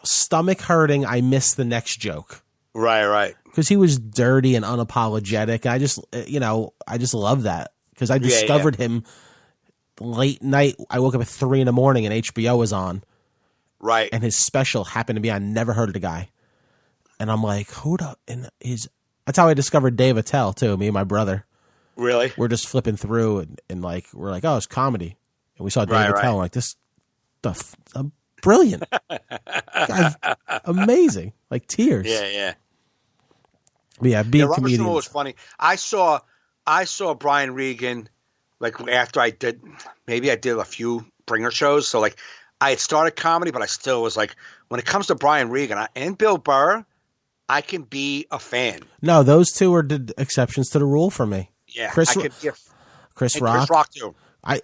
stomach hurting. I missed the next joke. Right. Because he was dirty and unapologetic. I just love that because I discovered him late night. I woke up at 3 a.m. and HBO was on. Right. And his special happened to be on. Never heard of the guy. And I'm like, that's how I discovered Dave Attell too. Me and my brother. Really? We're just flipping through and like, we're like, oh, it's comedy. And we saw Dave Attell. Like, this stuff, brilliant. Guy's amazing. Like tears. Yeah. Yeah, being Robert comedians. Schimmel was funny. I saw Brian Regan like after I did a few bringer shows. So like I had started comedy, but I still was like, when it comes to Brian Regan and Bill Burr, I can be a fan. No, those two are the exceptions to the rule for me. Yeah, Chris Rock. Chris Rock too. I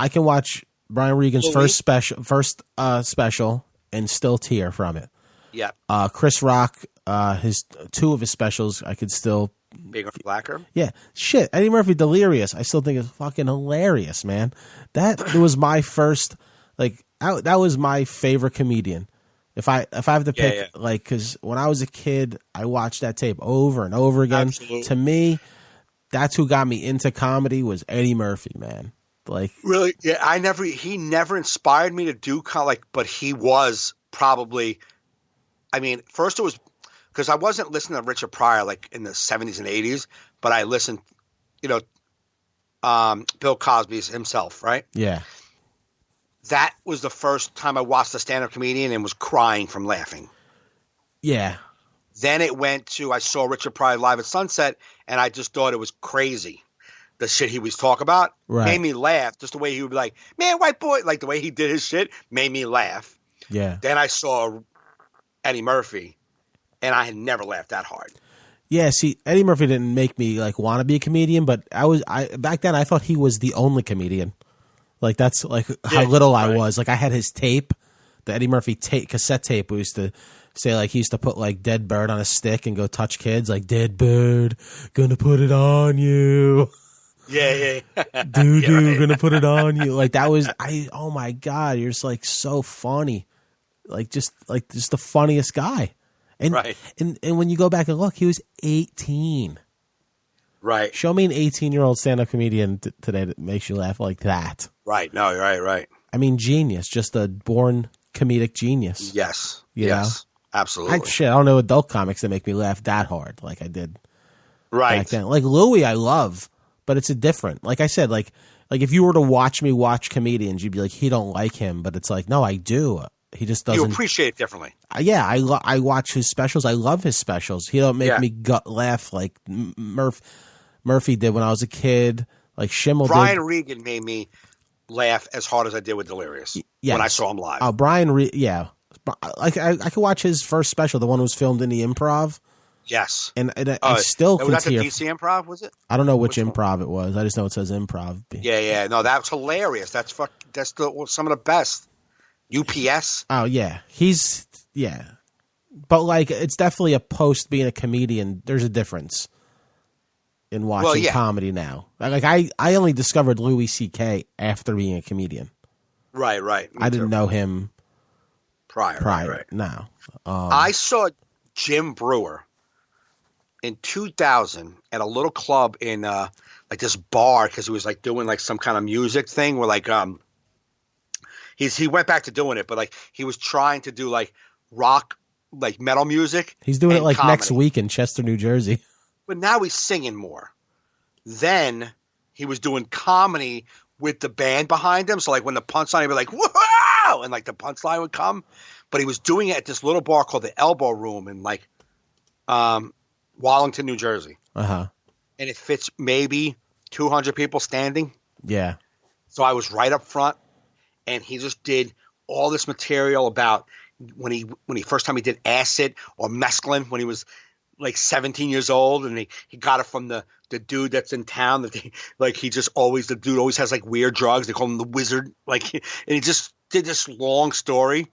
can watch Brian Regan's first special and still tear from it. Yeah. Chris Rock, his two of his specials, I could still. Bigger, blacker. Yeah, shit. Eddie Murphy, Delirious. I still think it's fucking hilarious, man. That was my first, like, that was my favorite comedian. If I have to pick, like, because when I was a kid, I watched that tape over and over again. Absolutely. To me, that's who got me into comedy was Eddie Murphy, man. Like, really, yeah. He never inspired me to do but he was probably. I mean, first it was because I wasn't listening to Richard Pryor like in the 70s and 80s, but I listened, Bill Cosby's himself, right? Yeah. That was the first time I watched a stand-up comedian and was crying from laughing. Yeah. Then it went to I saw Richard Pryor live at Sunset, and I just thought it was crazy. The shit he was talking about made me laugh. Just the way he would be like, man, white boy. Like the way he did his shit made me laugh. Yeah. Then I saw Eddie Murphy, and I had never laughed that hard. Yeah, see, Eddie Murphy didn't make me like want to be a comedian, but back then I thought he was the only comedian. Like that's like how little I was. Like I had his tape, the Eddie Murphy cassette tape. We used to say like he used to put like dead bird on a stick and go touch kids like dead bird, gonna put it on you. Yeah. Doo-doo, gonna put it on you. Like that was oh my God, you're just like so funny. Like just the funniest guy. And, and when you go back and look, he was 18. Right. Show me an 18-year-old stand-up comedian today that makes you laugh like that. Right. No, right. I mean, genius. Just a born comedic genius. Yes. You know? Absolutely. I don't know adult comics that make me laugh that hard like I did back then. Like Louis, I love, but it's a different. Like I said, like if you were to watch me watch comedians, you'd be like, he don't like him. But it's like, no, I do. He just doesn't. You appreciate it differently. Yeah, I watch his specials. I love his specials. He don't make me laugh like Murphy did when I was a kid. Like Schimmel did. Brian Regan made me laugh as hard as I did with Delirious when I saw him live. Oh, yeah. Like I could watch his first special, the one who was filmed in the Improv. Yes. And I still can was that the DC Improv, was it? I don't know which Improv it was. I just know it says Improv. Yeah. No, that's hilarious. That's some of the best. UPS. Oh, yeah. But, like, it's definitely a post being a comedian. There's a difference. in watching comedy now. Like I only discovered Louis C.K. after being a comedian. Right. I didn't know him prior. Right. No. I saw Jim Brewer in 2000 at a little club in like this bar because he was like doing like some kind of music thing where like he went back to doing it, but like he was trying to do like rock, like metal music. He's doing it like comedy next week in Chester, New Jersey. But now he's singing more. Then he was doing comedy with the band behind him. So like when the punchline, he'd be like, "Wow!" and like the punchline would come. But he was doing it at this little bar called the Elbow Room in like Wallington, New Jersey. And it fits maybe 200 people standing. Yeah. So I was right up front, and he just did all this material about when he first time he did acid or mescaline when he was like 17 years old, and he got it from the dude that's in town that the dude always has like weird drugs. They call him the wizard. Like, and he just did this long story.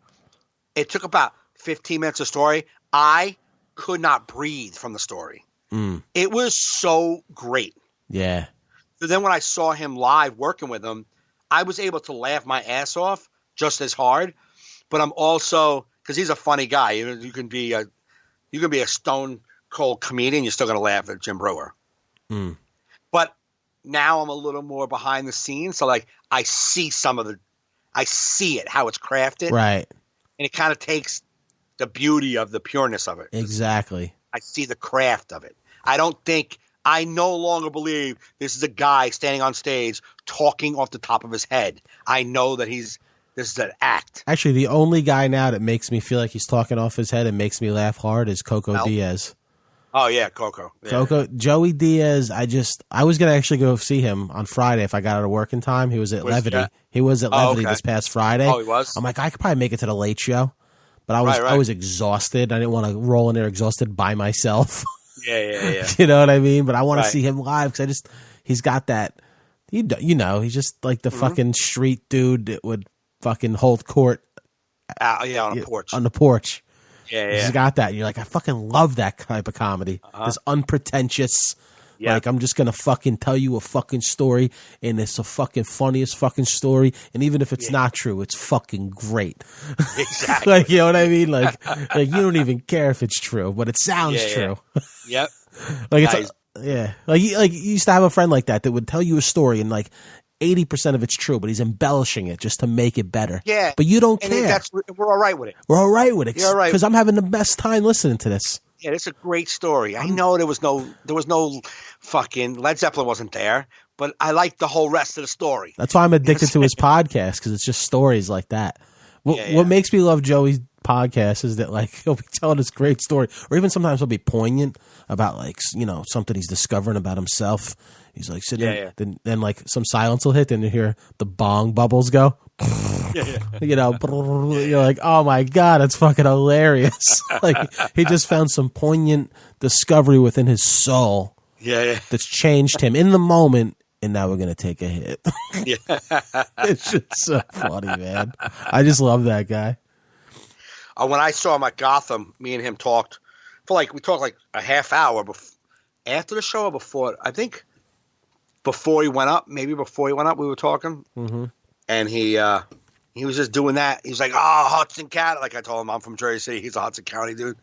It took about 15 minutes of story. I could not breathe from the story. It was so great. Yeah. So then when I saw him live working with him, I was able to laugh my ass off just as hard. But I'm also, because he's a funny guy. You can be a stone cold comedian. You're still going to laugh at Jim Brewer. But now I'm a little more behind the scenes. So like I see it, how it's crafted. Right. And it kind of takes the beauty of the pureness of it. Exactly. I see the craft of it. I no longer believe this is a guy standing on stage talking off the top of his head. I know that this is an act. Actually, the only guy now that makes me feel like he's talking off his head and makes me laugh hard is Coco Diaz. Oh yeah, Coco. Yeah. Joey Diaz. I was gonna actually go see him on Friday if I got out of work in time. He was at Levity. He was at Levity this past Friday. Oh, he was. I'm like, I could probably make it to the late show, but I was exhausted. I didn't want to roll in there exhausted by myself. Yeah. You know what I mean? But I want to see him live because he's got that. You know, he's just like the fucking street dude that would fucking hold court. On the porch. On the porch. Yeah. He's got that. And you're like, I fucking love that type of comedy. This unpretentious. Yeah. Like, I'm just going to fucking tell you a fucking story, and it's the fucking funniest fucking story. And even if it's not true, it's fucking great. Exactly. Like, you know what I mean? Like you don't even care if it's true, but it sounds true. Yep. Like, it's Like you used to have a friend like that would tell you a story, and like 80% of it's true, but he's embellishing it just to make it better. Yeah. But you don't care. We're all right with it. We're all right with it. You're all right. Because I'm having the best time listening to this. Yeah, it's a great story. I know there was no fucking Led Zeppelin wasn't there, but I like the whole rest of the story. That's why I'm addicted to his podcast, because it's just stories like that. What makes me love Joey's podcast is that like he'll be telling this great story, or even sometimes he'll be poignant about like something he's discovering about himself. He's like sitting there, then like some silence will hit, and you hear the bong bubbles go. You're like, oh my god, it's fucking hilarious. Like he just found some poignant discovery within his soul. That's changed him in the moment, and now we're gonna take a hit. It's just so funny, man. I just love that guy. When I saw him at Gotham, me and him talked we talked like a half hour after the show or before. I think before he went up, we were talking. And he was just doing that. He was like, oh, Hudson County. Like I told him, I'm from Jersey City. He's a Hudson County dude.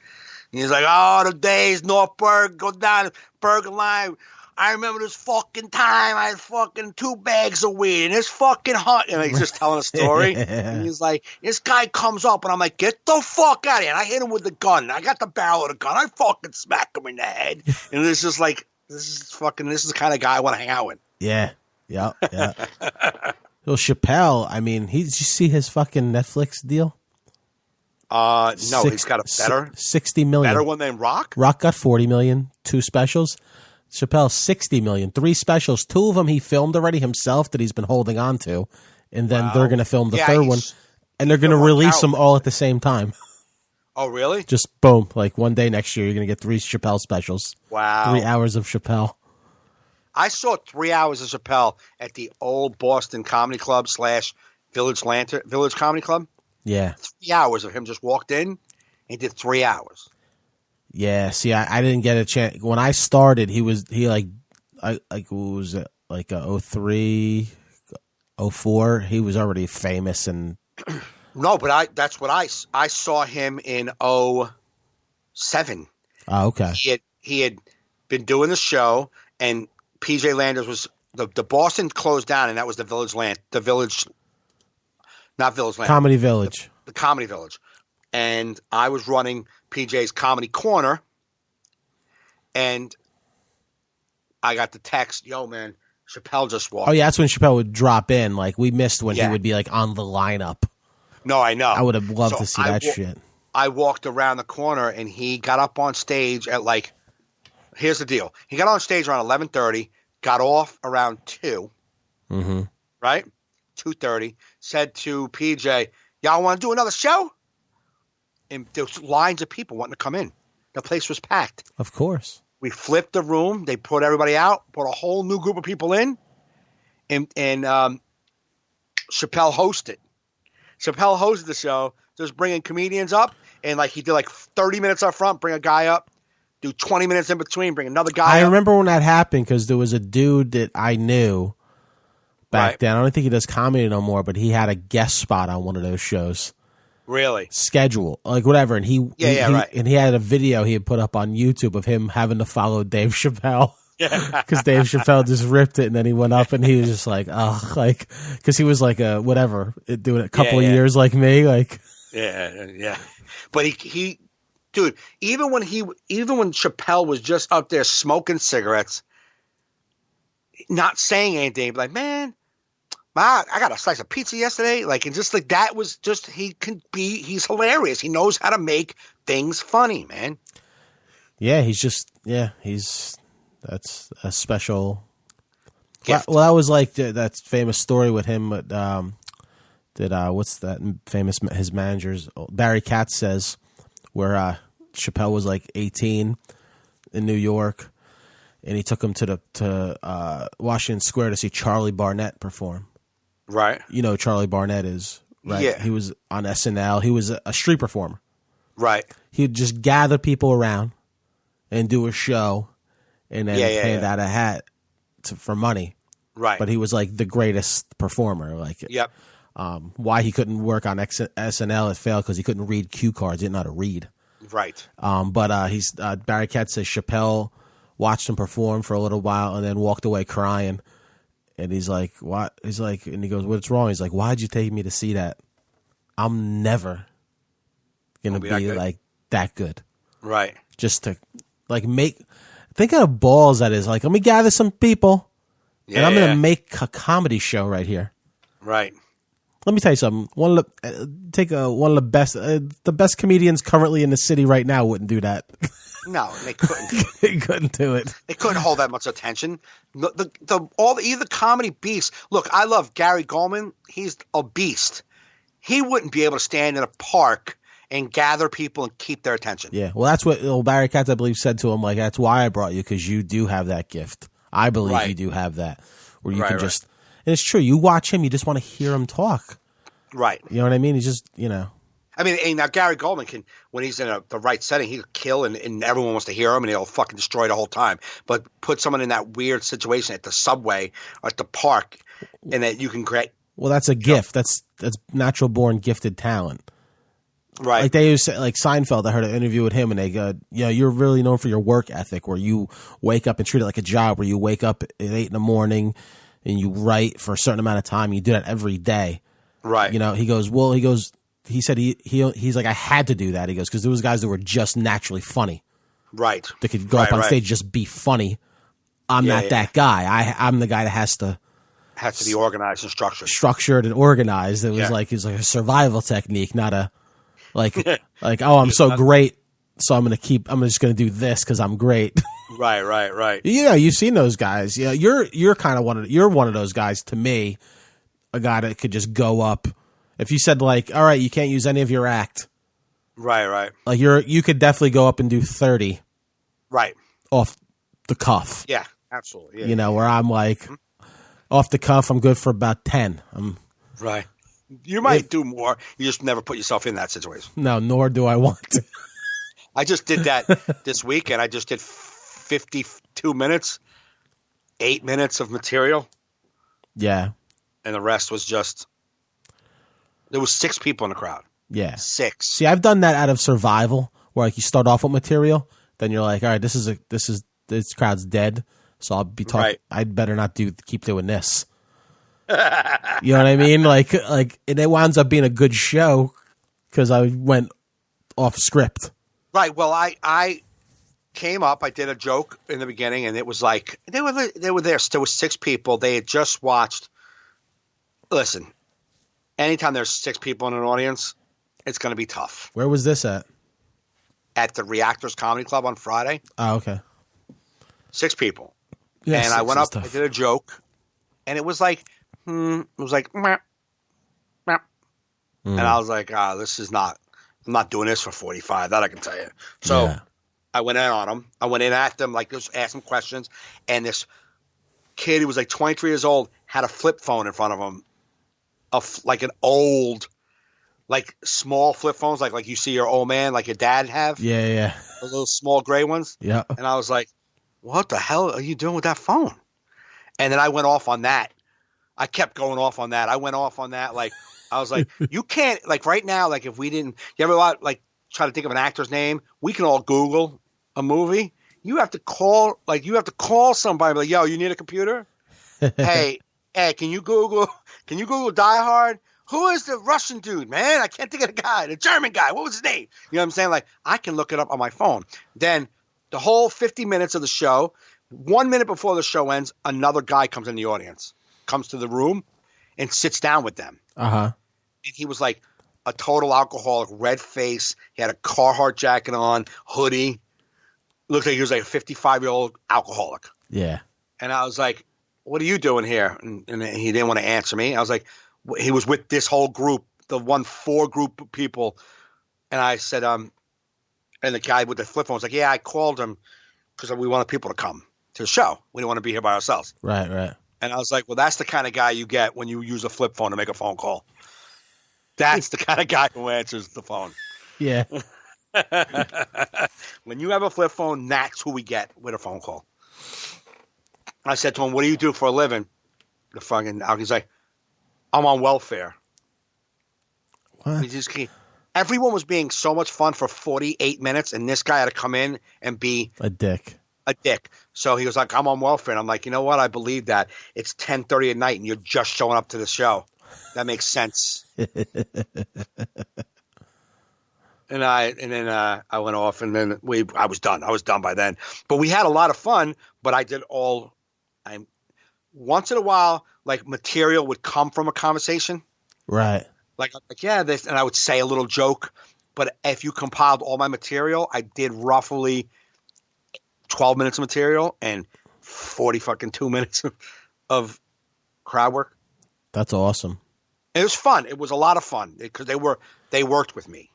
And he's like, oh, the days, North Berg, go down Bergen Line. I remember this fucking time I had fucking 2 bags of weed and this fucking hunt. And he's just telling a story. And he's like, this guy comes up and I'm like, get the fuck out of here. And I hit him with the gun. I got the barrel of the gun. I fucking smack him in the head. And it's just like, this is the kind of guy I want to hang out with. Yeah. Well, Chappelle, I mean, did you see his fucking Netflix deal? No, he's got a better 60 million. Better one than Rock? Rock got 40 million, 2 specials. Chappelle 60 million, 3 specials. 2 of them he filmed already himself that he's been holding on to, and then they're going to film the third one, and they're going to release them all at the same time. Oh, really? Just boom, like one day next year, you're going to get 3 Chappelle specials. Wow. 3 hours of Chappelle. I saw 3 hours of Chappelle at the old Boston Comedy Club / Village Comedy Club. Yeah. 3 hours of him just walked in and did 3 hours. Yeah, see, I didn't get a chance. When I started, he like what was it, like 03, 04? He was already famous and. No, but that's what I saw him in 07. Oh, okay. He had been doing the show, and PJ Landers was the Boston closed down, and that was the Village Land, not Village Land, Comedy Village, the Comedy Village, and I was running PJ's Comedy Corner, and I got the text, "Yo, man, Chappelle just walked." Oh yeah, that's when Chappelle would drop in. Like we missed when he would be like on the lineup. No, I know. I would have loved to see that shit. I walked around the corner, and he got up on stage at like. Here's the deal. He got on stage around 11:30, got off around 2, right? 2:30, said to PJ, "Y'all want to do another show?" And there was lines of people wanting to come in. The place was packed. Of course. We flipped the room. They put everybody out, put a whole new group of people in, and Chappelle hosted. Chappelle hosted the show, just bringing comedians up, and like he did like 30 minutes up front, bring a guy up. Do 20 minutes in between, bring another guy up. Remember when that happened because there was a dude that I knew back then. I don't think he does comedy no more, but he had a guest spot on one of those shows. Really? Schedule, like whatever. And he and he had a video he had put up on YouTube of him having to follow Dave Chappelle. Yeah. Because Dave Chappelle just ripped it, and then he went up and he was just like, oh, like, because he was like a whatever, doing it a couple of years like me, like. Yeah. But he dude, even when Chappelle was just up there smoking cigarettes, not saying anything, like, man, I got a slice of pizza yesterday. Like, and just like that was just, he's hilarious. He knows how to make things funny, man. Yeah, that's a special gift. Well, that was like that famous story with him. What's that famous, his managers, Barry Katz says, where Chappelle was like 18 in New York, and he took him to Washington Square to see Charlie Barnett perform. Right. You know who Charlie Barnett is, right? Yeah. He was on SNL. He was a street performer. Right. He'd just gather people around and do a show and then hand out a hat for money. Right. But he was like the greatest performer. Like, yep. Why he couldn't work on SNL, it failed because he couldn't read cue cards. He didn't know how to read. Right. But Barry Katz says Chappelle watched him perform for a little while and then walked away crying. And he's like, "What?" He's like, and he goes, "What's wrong?" He's like, "Why'd you take me to see that? I'm never gonna be like that good." Right. Just to like think of the balls that is. Like, let me gather some people, and I'm gonna make a comedy show right here. Right. Let me tell you something. One of the best comedians currently in the city right now wouldn't do that. No, they couldn't. They couldn't do it. They couldn't hold that much attention. The comedy beasts. Look, I love Gary Goldman. He's a beast. He wouldn't be able to stand in a park and gather people and keep their attention. Yeah, well, that's what Barry Katz, I believe, said to him. Like, that's why I brought you, because you do have that gift. I believe you do have that, where you can just. And it's true. You watch him, you just want to hear him talk. Right. You know what I mean? He's just, I mean, and now Gary Goldman can, when he's in the right setting, he'll kill and everyone wants to hear him and he'll fucking destroy the whole time. But put someone in that weird situation at the subway or at the park and that you can create. Well, that's a gift. That's natural born gifted talent. Right. Like they used to say, like Seinfeld, I heard an interview with him and they go, you're really known for your work ethic, where you wake up and treat it like a job, where you wake up at 8 a.m. and you write for a certain amount of time. You do that every day. Right. He said he's like, I had to do that. He goes, because there was guys that were just naturally funny. Right. They could go up on stage, just be funny. I'm not that guy. I'm the guy that has to be organized and structured. Structured and organized. It was like a survival technique, not a like I'm so great, so I'm just gonna do this because I'm great. Right. You've seen those guys. Yeah, you're kind of one of those guys to me. A guy that could just go up. If you said like, all right, you can't use any of your act. Right. Like you could definitely go up and do 30. Right. Off the cuff. Yeah, absolutely. Yeah. Where I'm like, off the cuff, I'm good for about 10. Right. You might do more. You just never put yourself in that situation. No, nor do I want to. I just did that this weekend. I just did 52 minutes. 8 minutes of material. Yeah. And the rest was just, there was 6 people in the crowd. Yeah. 6. See, I've done that out of survival, where like you start off with material, then you're like, all right, this crowd's dead, so I'll be talking. Right. I'd better not keep doing this. You know what I mean? Like it winds up being a good show because I went off script. Right. Well, I came up. I did a joke in the beginning, and it was like they were there. There was 6 people. They had just watched. Listen, anytime there's 6 people in an audience, it's going to be tough. Where was this at? At the Reactors Comedy Club on Friday. Oh, okay. 6 people. Yeah, and I went up. Tough. I did a joke, and it was like, meh, meh. And I was like, this is not. I'm not doing this for 45. That I can tell you. So. Yeah. I went in on them. I went in at them, like just asked them questions. And this kid who was like 23 years old had a flip phone in front of him, like an old, like small flip phones, like you see your old man, like your dad have. Yeah. Those little small gray ones. Yeah. And I was like, what the hell are you doing with that phone? And then I went off on that. I kept going off on that. I went off on that. Like, I was like, you can't, like right now, like if we didn't, you ever like try to think of an actor's name? We can all Google a movie. You have to call somebody like, yo, you need a computer? hey, can you Google Die Hard? Who is the Russian dude, man? I can't think of the guy, the German guy. What was his name? You know what I'm saying? Like, I can look it up on my phone. Then the whole 50 minutes of the show, 1 minute before the show ends, another guy comes in the audience, comes to the room and sits down with them. Uh-huh. And he was like a total alcoholic, red face. He had a Carhartt jacket on, hoodie. Looked like he was like a 55-year-old alcoholic. Yeah. And I was like, what are you doing here? And he didn't want to answer me. I was like, he was with this whole group, the 4 group of people. And I said, and the guy with the flip phone was like, yeah, I called him because we wanted people to come to the show. We didn't want to be here by ourselves. Right. And I was like, well, that's the kind of guy you get when you use a flip phone to make a phone call. That's the kind of guy who answers the phone. Yeah. When you have a flip phone, that's who we get with a phone call. I said to him, what do you do for a living? He's like, I'm on welfare. What? Everyone was being so much fun for 48 minutes, and this guy had to come in and be a dick. So he was like, I'm on welfare. And I'm like, you know what? I believe that. It's 10:30 at night, and you're just showing up to the show. That makes sense. And then I went off, and then I was done. I was done by then. But we had a lot of fun. But I did once in a while, like material would come from a conversation, right? Like yeah, this, and I would say a little joke. But if you compiled all my material, I did roughly 12 minutes of material and 42 minutes of crowd work. That's awesome. It was fun. It was a lot of fun because they worked with me.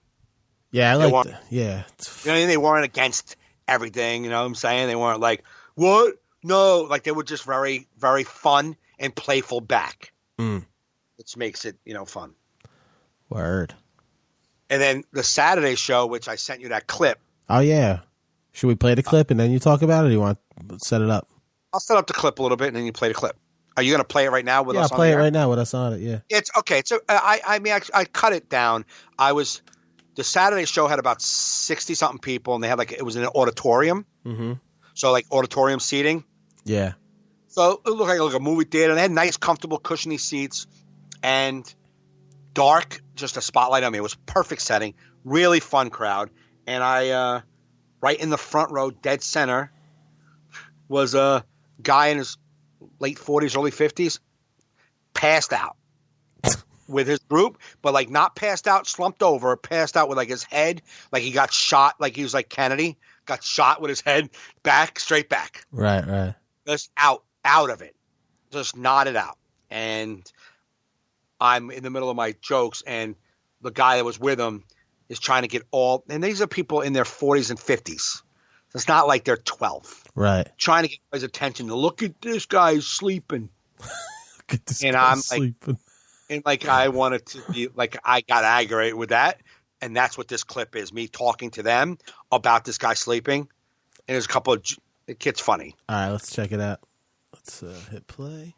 Yeah, I like that. Yeah. You know, they weren't against everything, you know what I'm saying? They weren't like, what? No. Like, they were just very, very fun and playful back. Which makes it, fun. Word. And then the Saturday show, which I sent you that clip. Oh, yeah. Should we play the clip and then you talk about it, or do you want to set it up? I'll set up the clip a little bit and then you play the clip. Are you going to play it right now with us on the I'll play it air? right now with us on it, yeah. It's okay. I cut it down. The Saturday show had about 60-something people, and they had it was in an auditorium. Mm-hmm. So auditorium seating. Yeah. So it looked like a movie theater. They had nice, comfortable, cushiony seats and dark, just a spotlight on me. It was a perfect setting, really fun crowd. And I, right in the front row, dead center, was a guy in his late 40s, early 50s, passed out. With his group, but not passed out, slumped over, passed out with his head, like he got shot, like he was like Kennedy, got shot with his head straight back. Right. Just out of it. Just nodded out. And I'm in the middle of my jokes, and the guy that was with him is trying to get and these are people in their 40s and 50s. It's not like they're 12. Right. Trying to get his attention to look at this guy who's sleeping. Look at this guy sleeping. And I wanted to be I got aggravated with that. And that's what this clip is, me talking to them about this guy sleeping. And there's a couple of – the kid's funny. All right, let's check it out. Let's hit play.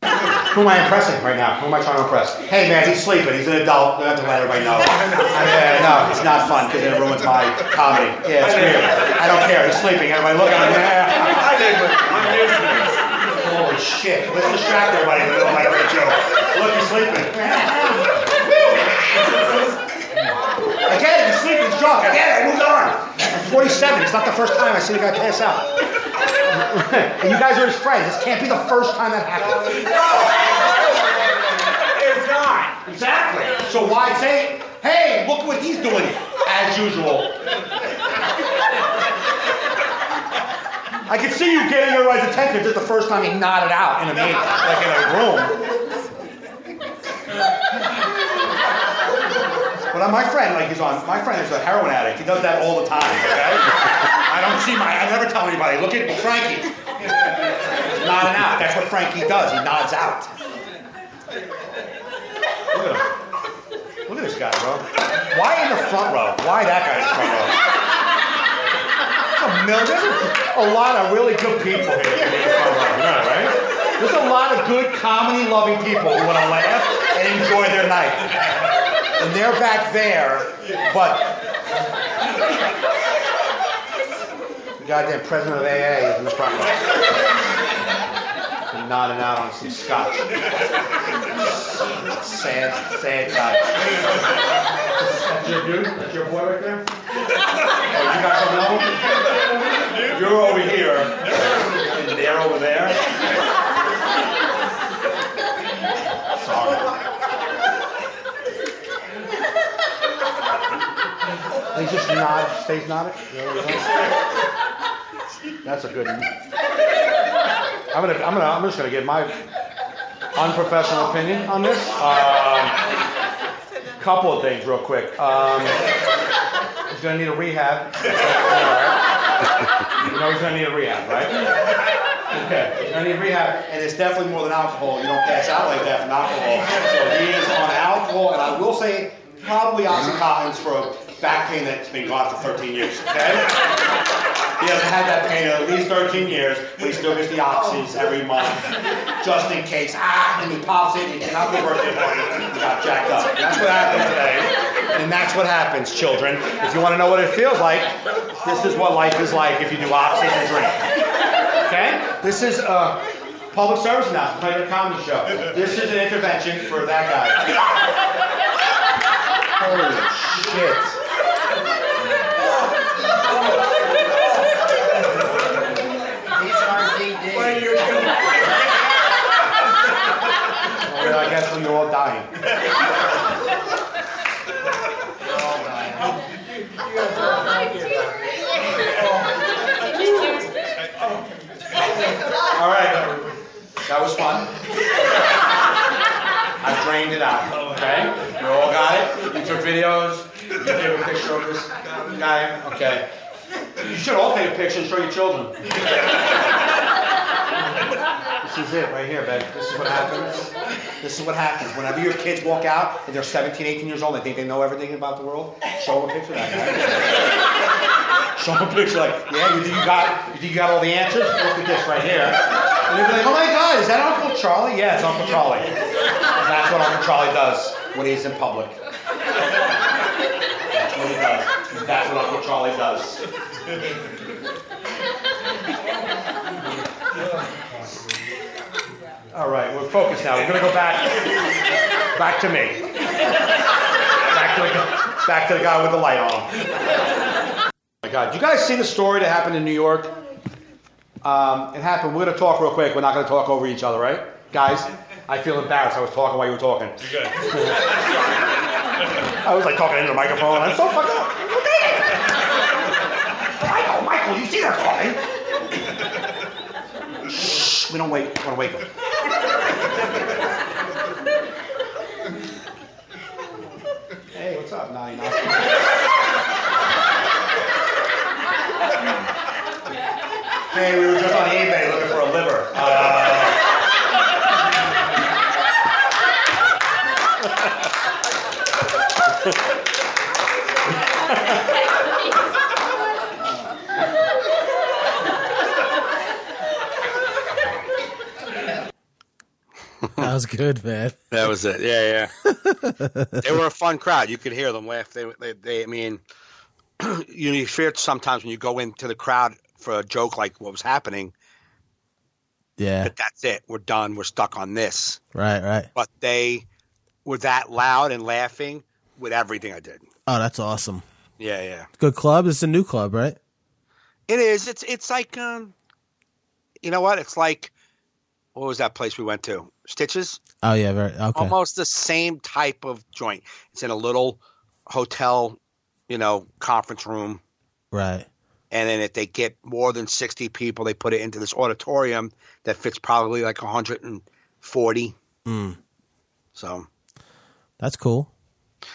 Who am I impressing right now? Who am I trying to impress? Hey man, he's sleeping. He's an adult. I have to let everybody know. No, it's not fun because it ruins my comedy. Yeah, it's weird. I don't care. He's sleeping. Everybody look at him. Holy shit. Let's distract everybody with my great joke. Look, he's sleeping. I get it. He's sleeping. He's drunk. I get it. I moved on. I'm 47. It's not the first time I see a guy pass out. And you guys are his friends. This can't be the first time that happened. It's not. Exactly. So why say, hey, look what he's doing, as usual. I can see you getting everybody's attention. This is the first time he nodded out in a meeting, like in a room. But my friend, my friend is a heroin addict. He does that all the time, okay? I never tell anybody, look at Frankie. He's nodding out. That's what Frankie does. He nods out. Look at him. Look at this guy, bro. Why in the front row? Why that guy in the front row? There's a lot of really good people here in the front row. You know, right? There's a lot of good comedy-loving people who want to laugh and enjoy their night. And they're back there, but the goddamn president of AA is in the front row. And nodding out on some scotch. Sad guy. That's your dude? That's your boy right there? Oh, you got something else? You're over here, and they're over there. Sorry. He just stays nodded. That's a good one. I'm just gonna give my unprofessional opinion on this. Couple of things real quick. He's gonna need a rehab. You know he's gonna need a rehab, right? Okay, he's gonna need rehab, and it's definitely more than alcohol. You don't pass out like that from alcohol. So he is on alcohol, and I will say probably Oxycontin's for a back pain that's been gone for 13 years, okay? He hasn't had that pain in at least 13 years, but he still gets the oxys every month, just in case. And he pops it, he cannot go birthday party, he got jacked up. That's what happened today, and that's what happens, children. If you want to know what it feels like, this is what life is like if you do oxys and drink. Okay? This is a public service announcement, Player Comedy Show. This is an intervention for that guy. Holy shit. Well, I guess when you're all dying. All right, that was fun. I drained it out, okay? You all got it? You took videos, you gave a picture of this guy, okay? You should all take a picture and show your children. This is it right here, babe. This is what happens. This is what happens. Whenever your kids walk out and they're 17, 18 years old, they think they know everything about the world, show them a picture of that guy. Show them a picture like, yeah, you think you got all the answers? Look at this right here. And they'll be like, oh my God, is that Uncle Charlie? Yeah, it's Uncle Charlie. That's what Uncle Charlie does when he's in public. That's what he does. That's what Uncle Charlie does. All right, we're focused now. We're going to go back to me. Back to the guy with the light on. Oh my God, you guys see the story that happened in New York? It happened. We're going to talk real quick. We're not going to talk over each other, right? Guys, I feel embarrassed. I was talking while you were talking. You're good. I was like talking into the microphone. I'm so fucked up. Michael, you see they're talking. Shh, we don't wait. We want to wake them. Hey, what's up, Naughty Naughty? Hey, we were just on eBay looking for a liver. sounds good, man. That was it. Yeah. They were a fun crowd. You could hear them laugh. They I mean, you fear sometimes when you go into the crowd for a joke like what was happening. Yeah. But that's it. We're done. We're stuck on this. Right. But they were that loud and laughing with everything I did. Oh, that's awesome. Yeah. Good club. It's a new club, right? It is. It's like, you know what? It's like, what was that place we went to? Stitches? Oh, yeah. Very okay. Almost the same type of joint. It's in a little hotel, conference room. Right. And then if they get more than 60 people, they put it into this auditorium that fits probably like 140. So. That's cool.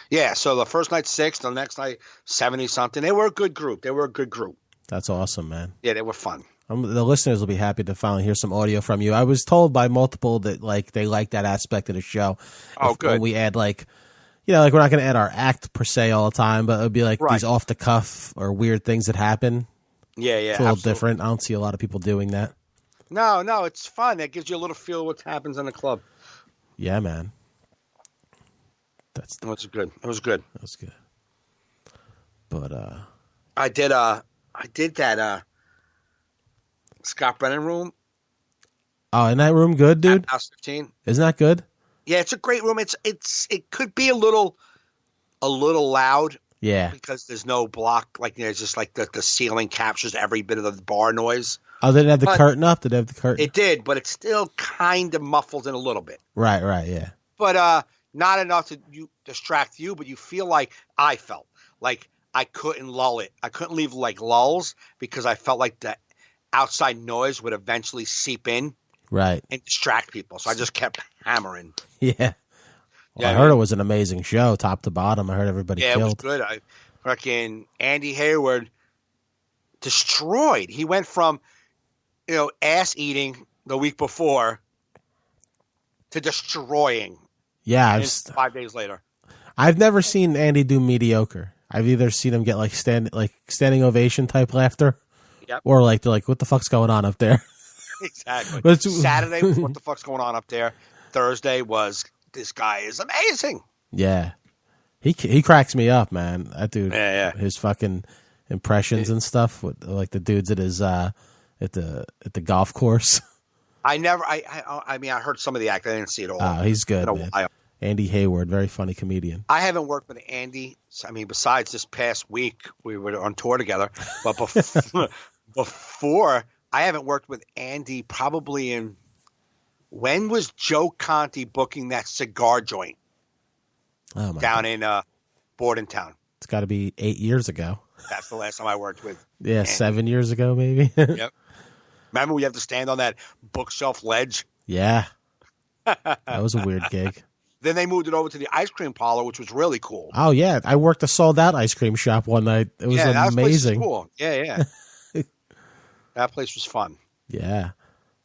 Yeah. So the first night 6, the next night 70 something. They were a good group. That's awesome, man. Yeah, they were fun. The listeners will be happy to finally hear some audio from you. I was told by multiple that they like that aspect of the show. Good. When we add we're not going to add our act per se all the time, but it would be like these off the cuff or weird things that happen. Yeah. It's a little different. I don't see a lot of people doing that. No, it's fun. It gives you a little feel of what happens in the club. Yeah, man. It was good. That was good. But I did that Scott Brennan room. Oh, isn't that room good, dude? House 15. Isn't that good? Yeah, it's a great room. It could be a little loud. Yeah. Because there's no block, there's just the ceiling captures every bit of the bar noise. Oh, they didn't have the curtain up? Did they have the curtain? It did, but it still kind of muffles in a little bit. Right, yeah. But not enough to distract you, but you feel like I felt like I couldn't lull it. I couldn't leave lulls because I felt like the outside noise would eventually seep in. Right. And distract people. So I just kept hammering. Yeah. Well, I heard it was an amazing show, top to bottom. I heard everybody killed. Yeah, it was good. Fucking Andy Hayward destroyed. He went from, ass eating the week before to destroying. Yeah. 5 days later. I've never seen Andy do mediocre. I've either seen him get standing ovation type laughter. Yep. Or they're like, what the fuck's going on up there? Exactly. Saturday was what the fuck's going on up there. Thursday was this guy is amazing. Yeah. He cracks me up, man. That dude. Yeah. His fucking impressions and stuff with the dudes at his at the golf course. I heard some of the act. I didn't see it all. Oh, he's good, man. Andy Hayward, very funny comedian. I haven't worked with Andy. Besides this past week, we were on tour together. But before, I haven't worked with Andy probably in. When was Joe Conti booking that cigar joint down in Bordentown? It's got to be 8 years ago. That's the last time I worked with. Yeah, Andy. 7 years ago, maybe. Yep. Remember we have to stand on that bookshelf ledge? Yeah. That was a weird gig. Then they moved it over to the ice cream parlor, which was really cool. Oh, yeah. I worked a sold-out ice cream shop one night. It was amazing. That was cool. Yeah. That place was fun. Yeah.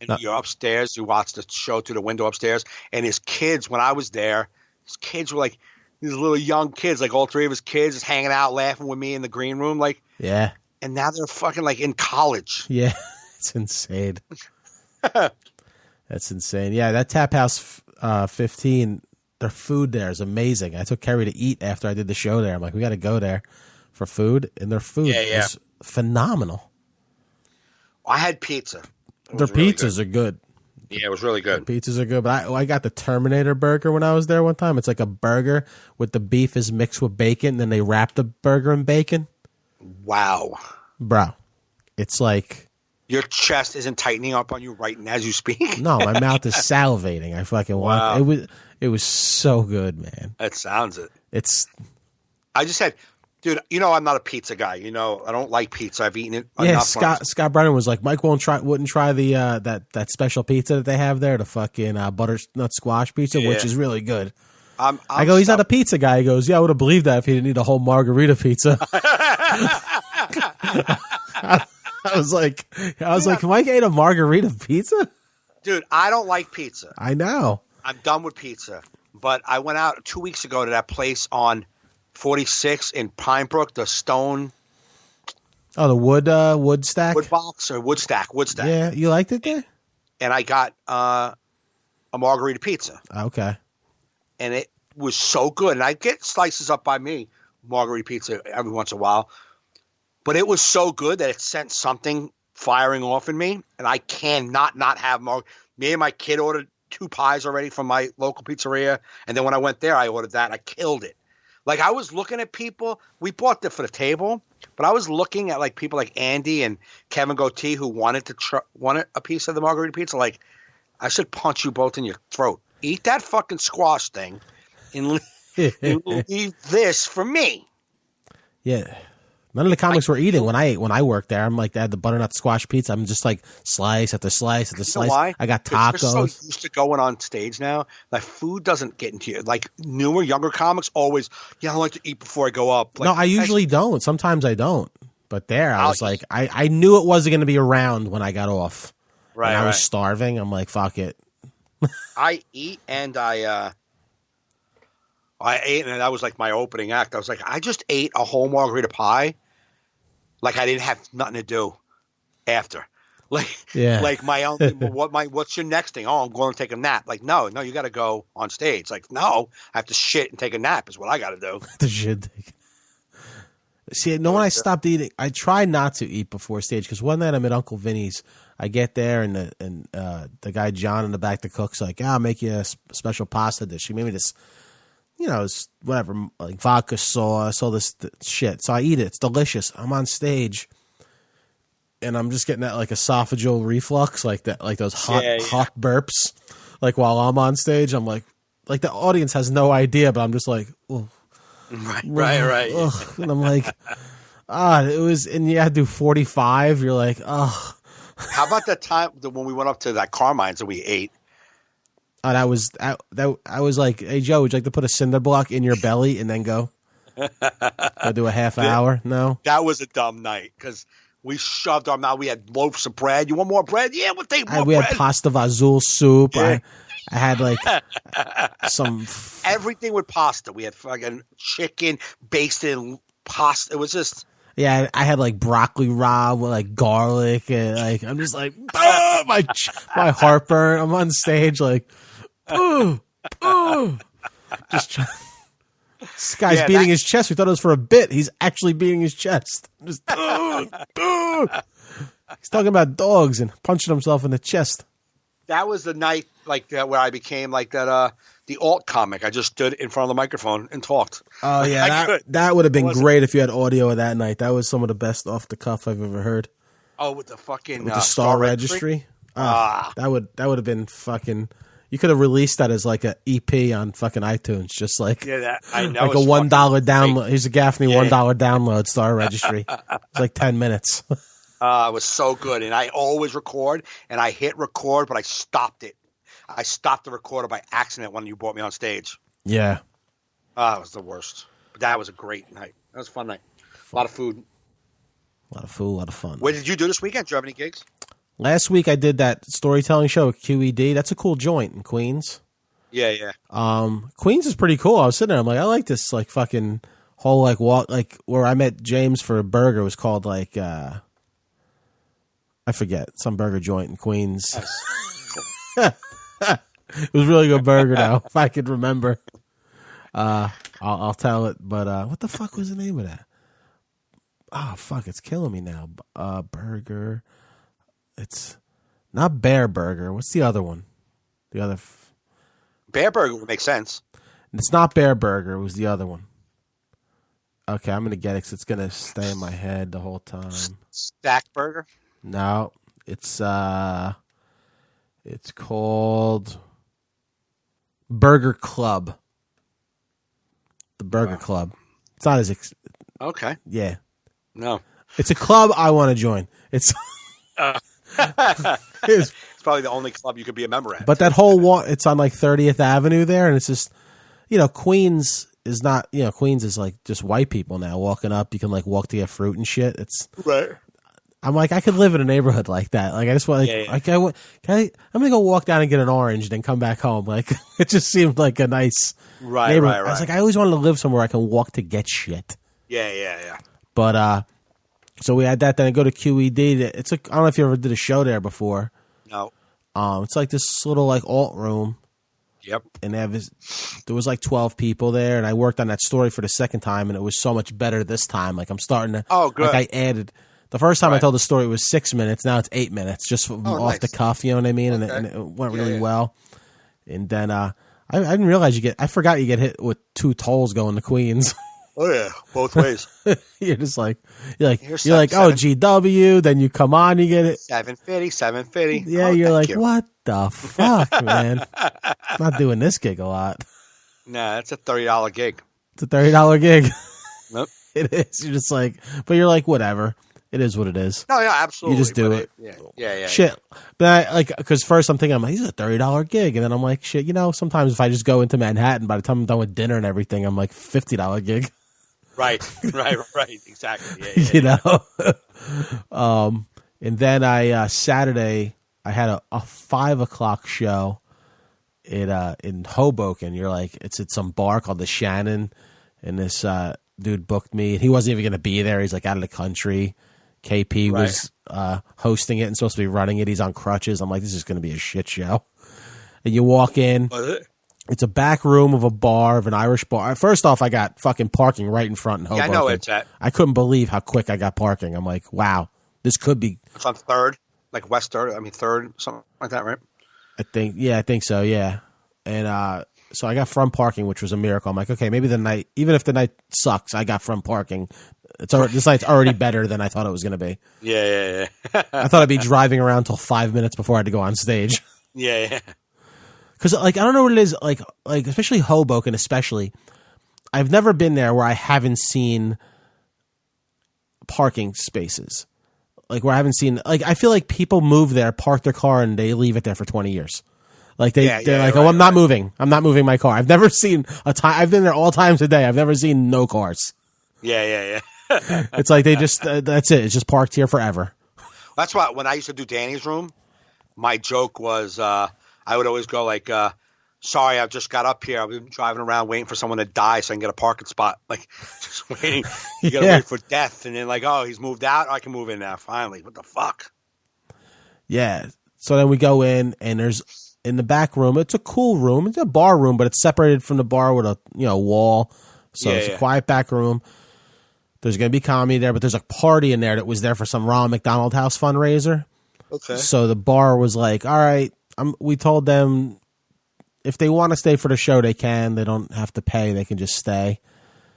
And you're upstairs. You watch the show through the window upstairs. And his kids, when I was there, his kids were like these little young kids, all three of his kids just hanging out, laughing with me in the green room. Yeah. And now they're fucking in college. Yeah. It's insane. That's insane. Yeah, that Tap House 15, their food there is amazing. I took Kerry to eat after I did the show there. I'm like, we got to go there for food. And their food is phenomenal. I had pizza. Their pizzas are good. Yeah, it was really good. Their pizzas are good. But I got the Terminator burger when I was there one time. It's like a burger with the beef is mixed with bacon. And then they wrap the burger in bacon. Wow. Bro, it's like... Your chest isn't tightening up on you right as you speak? No, my mouth is salivating. I fucking want it was so good, man. That sounds it. I just said, dude, I'm not a pizza guy. I don't like pizza. I've eaten it enough. Yeah, Scott Brennan was like, Mike wouldn't try the that special pizza that they have there, the fucking butternut squash pizza, which is really good. I go, he's not a pizza guy. He goes, yeah, I would have believed that if he didn't eat a whole margarita pizza. I was like, Mike ate a margarita pizza? Dude, I don't like pizza. I know. I'm done with pizza. But I went out 2 weeks ago to that place on 46 in Pine Brook, the Stone. Oh, the wood stack? Wood box or wood stack. Yeah, you liked it there? And I got a margarita pizza. Okay. And it was so good. And I get slices up by me, margarita pizza, every once in a while. But it was so good that it sent something firing off in me. And I cannot not have me and my kid ordered 2 pies already from my local pizzeria. And then when I went there, I ordered that. I killed it. Like, I was looking at people. We bought it for the table. But I was looking at, like, people like Andy and Kevin Goatee who wanted a piece of the margarita pizza. Like, I should punch you both in your throat. Eat that fucking squash thing and leave this for me. Yeah. None of the comics were eating when I worked there. I'm like, they had the butternut squash pizza. I'm just like slice after slice after slice. Why? I got tacos. We're so used to going on stage now that food doesn't get into you. Like newer, younger comics always, I like to eat before I go up. Like, no, I usually don't. Sometimes I don't. But there, I was like, I knew it wasn't going to be around when I got off. Right. And I was starving. I'm like, fuck it. I eat and I ate, and that was like my opening act. I was like, I just ate a whole margarita pie, like I didn't have nothing to do after. Like my own. What's your next thing? Oh, I'm going to take a nap. Like, no, you got to go on stage. Like, no, I have to shit and take a nap is what I got to do. The shit. See, when I stopped eating, I try not to eat before stage because one night I'm at Uncle Vinny's. I get there and the guy John in the back, the cook's like, I'll make you a special pasta dish. He made me this, it's whatever, like vodka sauce, all this shit. So I eat it. It's delicious. I'm on stage and I'm just getting that like esophageal reflux, like that, like those hot burps. Like while I'm on stage, I'm like the audience has no idea, but I'm just like, oh. Right. Ugh. And I'm like, it was, and you had to do 45. You're like, oh. How about that time when we went up to that Carmine's and we ate? Oh, I was like, hey Joe, would you like to put a cinder block in your belly and then go do a half hour? No, that was a dumb night because we shoved our mouth. We had loaves of bread. You want more bread? Yeah, we'll take more bread. We had pasta vazul soup. Yeah. I had like some everything with pasta. We had fucking chicken basted in pasta. It was just. Yeah, I had like broccoli raw with like garlic and like I'm just like my heartburn. I'm on stage like just trying. This guy's beating his chest. We thought it was for a bit. He's actually beating his chest. Just he's talking about dogs and punching himself in the chest. That was the night like that where I became like that the alt comic. I just stood in front of the microphone and talked. Oh yeah, that would have been great if you had audio of that night. That was some of the best off the cuff I've ever heard. Oh, with the fucking with the Star Registry. That would have been fucking. You could have released that as like an EP on fucking iTunes, just like I know, like a $1 download. Here's a Gaffney $1 download Star Registry. It's like 10 minutes. It was so good, and I always record, and I hit record, but I stopped it. I stopped the recorder by accident when you brought me on stage. Yeah. It was the worst. But that was a great night. That was a fun night. A lot of food. A lot of fun. What did you do this weekend? Did you have any gigs? Last week I did that storytelling show at QED. That's a cool joint in Queens. Yeah. Queens is pretty cool. I was sitting there. I'm like, I like this like fucking whole like walk, like where I met James for a burger. It was called like I forget, some burger joint in Queens. It was really good burger though, if I could remember. I'll tell it, but what the fuck was the name of that? Oh fuck, it's killing me now. Burger. It's not Bear Burger. What's the other one? The other Bear Burger would make sense. It's not Bear Burger. It was the other one. Okay, I'm gonna get it because it's gonna stay in my head the whole time. Stack Burger. No, it's called Burger Club. The Burger Club. It's not as okay. Yeah. No. It's a club I want to join. It's it's probably the only club you could be a member at. But that whole it's on like 30th Avenue there, and it's just Queens is not Queens is like just white people now walking up. You can like walk to get fruit and shit. It's right. I'm like, I could live in a neighborhood like that. Like, I just want, I'm going to go walk down and get an orange and then come back home. Like, it just seemed like a nice neighborhood. Right. I was like, I always wanted to live somewhere I can walk to get shit. Yeah. But, so we had that. Then I go to QED. I don't know if you ever did a show there before. No. It's like this little, like, alt room. Yep. And there was like 12 people there, and I worked on that story for the second time, and it was so much better this time. Like I'm starting to. Oh, good. Like I added. The first time I told the story it was 6 minutes. Now it's 8 minutes, just off the cuff. You know what I mean? Okay. And it went really well. And then I didn't realize I forgot you get hit with 2 tolls going to Queens. Oh yeah, both ways. You're like, oh GW. Then you come on, you get it 750. Yeah, you're like, what the fuck, man? I'm not doing this gig a lot. Nah, it's a $30 gig. It's a $30 gig. Nope. It is. You're just like, but you're like, whatever. It is what it is. No, yeah, absolutely. You just do it. Yeah. Shit. But because first I'm thinking, this is a $30 gig. And then I'm like, shit, sometimes if I just go into Manhattan, by the time I'm done with dinner and everything, I'm like $50 gig. Right. Exactly. Yeah. And then Saturday, I had a 5:00 show in Hoboken. You're like, it's at some bar called the Shannon. And this dude booked me. He wasn't even going to be there. He's like out of the country. KP was hosting it and supposed to be running it. He's on crutches. I'm like, this is going to be a shit show. And you walk in. It's a back room of a bar, of an Irish bar. First off, I got fucking parking right in front in Hoboken. Yeah, I know it's at. I couldn't believe how quick I got parking. I'm like, wow, this could be. It's on 3rd, like West 3rd. 3rd, something like that, right? I think so, yeah. And so I got front parking, which was a miracle. I'm like, okay, maybe even if the night sucks, I got front parking. This night's already better than I thought it was going to be. Yeah. I thought I'd be driving around till 5 minutes before I had to go on stage. Yeah. Because I don't know what it is, like especially Hoboken, especially. I've never been there where I haven't seen parking spaces. Like where I haven't seen, I feel like people move there, park their car, and they leave it there for 20 years. Like they're like, I'm not moving. I'm not moving my car. I've never seen a time. I've been there all times a day. I've never seen no cars. Yeah. It's like they just that's it. It's just parked here forever. That's why when I used to do Danny's room, my joke was I would always go like, sorry, I just got up here. I've been driving around waiting for someone to die so I can get a parking spot. Like just waiting. You got to wait for death. And then like, oh, he's moved out. I can move in now finally. What the fuck? Yeah. So then we go in and there's in the back room. It's a cool room. It's a bar room, but it's separated from the bar with a wall. So it's a quiet back room. There's going to be comedy there, but there's a party in there that was there for some Ronald McDonald House fundraiser. Okay. So the bar was like, all right, we told them if they want to stay for the show, they can. They don't have to pay. They can just stay.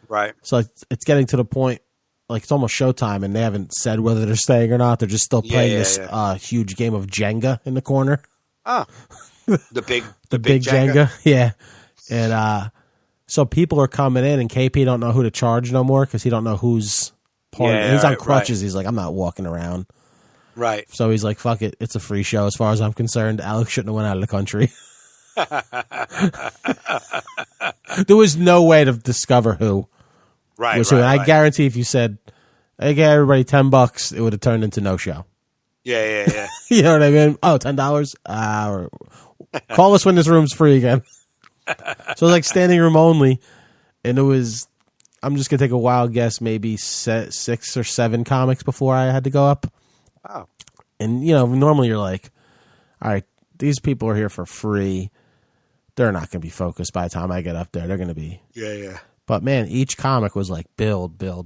Right. So it's getting to the point, like it's almost showtime, and they haven't said whether they're staying or not. They're just still playing this huge game of Jenga in the corner. Oh. The big Jenga. Yeah. And so people are coming in, and KP don't know who to charge no more because he don't know who's part of it. He's on crutches. Right. He's like, I'm not walking around. Right. So he's like, fuck it. It's a free show as far as I'm concerned. Alex shouldn't have went out of the country. There was no way to discover who was who. And I guarantee if you said, hey, get everybody $10, it would have turned into no show. Yeah. You know what I mean? Oh, $10? Call us when this room's free again. So it was like standing room only. And it was, I'm just going to take a wild guess, maybe 6 or 7 comics before I had to go up. Wow. And, normally you're like, all right, these people are here for free. They're not going to be focused by the time I get up there. They're going to be. Yeah. But, man, each comic was like build. Oh,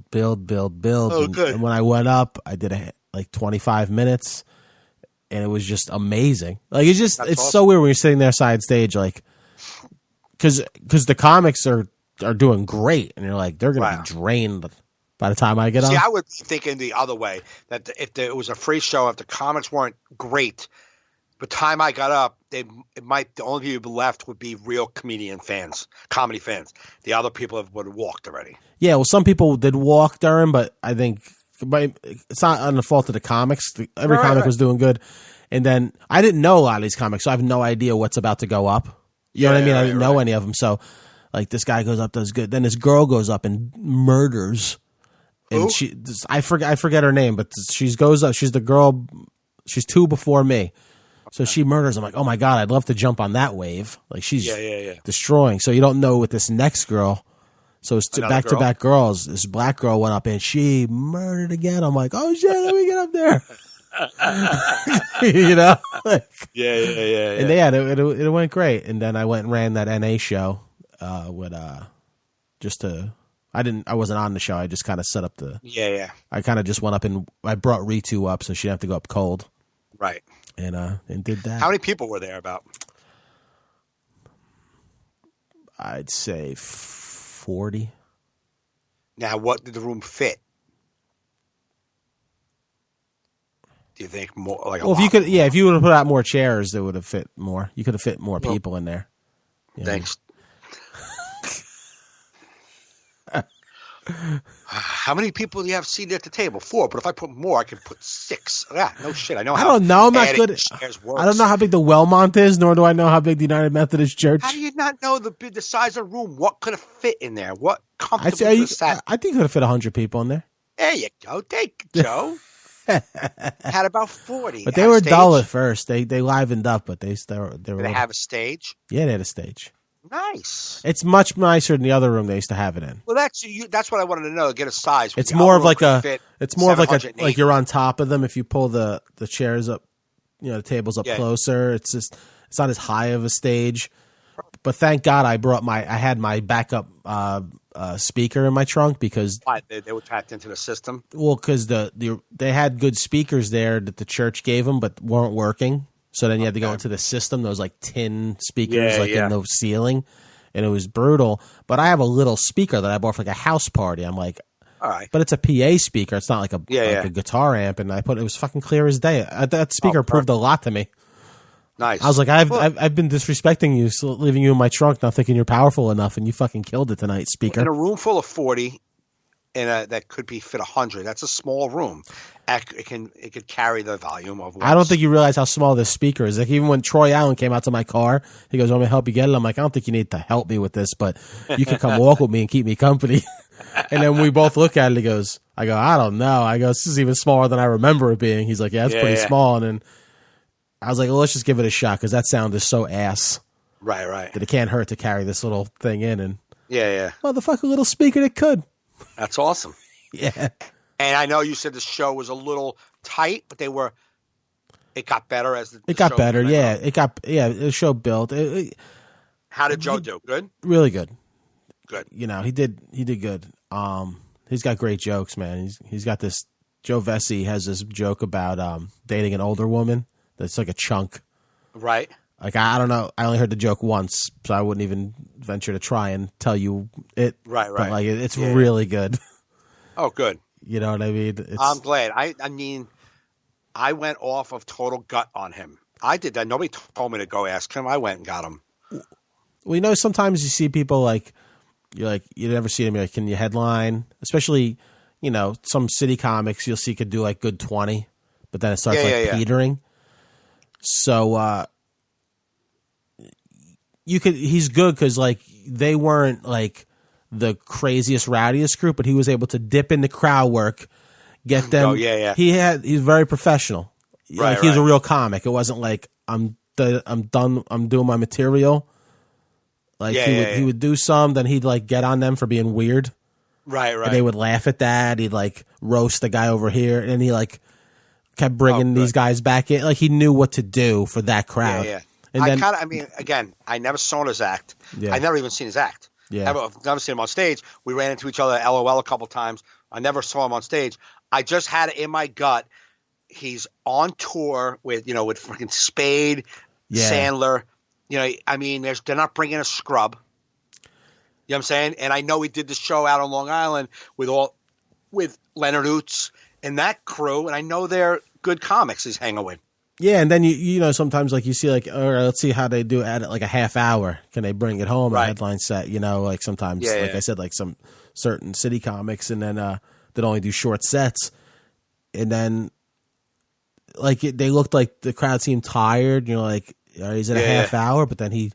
good. And when I went up, I did like 25 minutes, and it was just amazing. Like, it's awesome. So weird when you're sitting there side stage, like, because the comics are doing great, and you're like, they're going to be drained by the time I get on. See, I would be thinking the other way, that if it was a free show, if the comics weren't great, by the time I got up, the only people left would be real comedy fans. The other people would have walked already. Yeah, well, some people did walk during, but I think it's not on the fault of the comics. Every comic was doing good. And then I didn't know a lot of these comics, so I have no idea what's about to go up. You know what I mean? I didn't know any of them. So, like, this guy goes up, does good. Then this girl goes up and murders. And I forget her name, but she goes up. She's the girl. She's 2 before me. So she murders. I'm like, oh my God, I'd love to jump on that wave. Like she's destroying. So you don't know with this next girl. So it's back-to-back girls. This black girl went up and she murdered again. I'm like, oh shit, let me get up there. you know? Yeah. And yeah, it went great. And then I went and ran that NA show with I wasn't on the show. I just kind of set up Yeah. I kind of just went up and I brought Ritu up so she didn't have to go up cold. Right. And did that. How many people were there about? I'd say 40. Now, what did the room fit? Do you think more like? Well, if you would have put out more chairs, it would have fit more. You could have fit more people in there. Thanks. How many people do you have seated at the table? 4, but if I put more, I can put 6. Yeah, no shit. I know. I don't know. I'm not good. I don't know how big the Wellmont is, nor do I know how big the United Methodist Church. How do you not know the size of the room? What could have fit in there? What comfortably sat? I think it could have fit 100 people in there. There you go. Take Joe. Had about 40. But they were dull at first. They livened up, but they were. Did they have a stage? Yeah, they had a stage. Nice. It's much nicer than the other room they used to have it in. Well, that's what I wanted to know. Get a size. It's more of like like you're on top of them. If you pull the chairs up, the tables up closer. It's not as high of a stage. But thank God I had my backup speaker in my trunk because they were tapped into the system. Well, because they had good speakers there that the church gave them, but weren't working. So then you had to go into the system, those like tin speakers in the ceiling, and it was brutal. But I have a little speaker that I bought for like a house party. I'm like, all right, but it's a PA speaker. It's not like a guitar amp. And it was fucking clear as day. That speaker proved a lot to me. Nice. I was like, I've been disrespecting you, so leaving you in my trunk, not thinking you're powerful enough, and you fucking killed it tonight, speaker. In a room full of 40, and that could be fit 100. That's a small room. It could carry the volume of. I don't think you realize how small this speaker is. Like even when Troy Allen came out to my car, he goes, "Want me to help you get it?" I'm like, "I don't think you need to help me with this, but you can come walk with me and keep me company." And then we both look at it. He goes, "I go, I don't know." I go, "This is even smaller than I remember it being." He's like, "Yeah, it's pretty small." And then I was like, "Well, let's just give it a shot because that sound is so ass." Right. That it can't hurt to carry this little thing in. And motherfucker, little speaker that could. That's awesome. Yeah. And I know you said the show was a little tight, but it got better as the got show better. Yeah. The show built. How did Joe do? Good? Really good. Good. He did good. He's got great jokes, man. He's got this. Joe Vesey has this joke about dating an older woman that's like a chunk. Right. Like I don't know. I only heard the joke once, so I wouldn't even venture to try and tell you it. Right. But like it's really good. Oh, good. You know what I mean? I'm glad. I mean, I went off of total gut on him. I did that. Nobody told me to go ask him. I went and got him. Well, sometimes you see people like you never see them. You're like, can you headline? Especially, some city comics you'll see could do like good 20, but then it starts petering. So he's good because like they weren't like the craziest, rowdiest group, but he was able to dip into crowd work, get them. He's very professional. Like he was a real comic. It wasn't like I'm done. I'm doing my material. Like he would do some, then he'd like get on them for being weird. Right. And they would laugh at that. He'd like roast the guy over here, and he like kept bringing these guys back in. Like he knew what to do for that crowd. Yeah. And again, I never saw his act. Yeah. I never even seen his act. Yeah. I've never seen him on stage. We ran into each other at LOL a couple times. I never saw him on stage. I just had it in my gut. He's on tour with freaking Spade, Sandler. They're not bringing a scrub. You know what I'm saying? And I know he did the show out on Long Island with Leonard Oots and that crew, and I know they're good comics he's hanging with. Yeah, and then you sometimes like you see like, all right, let's see how they do at like a half hour. Can they bring it home a headline set? Like sometimes, like I said, like some certain city comics, and then that only do short sets, and then like they looked like the crowd seemed tired. Like he's at a half hour, but then he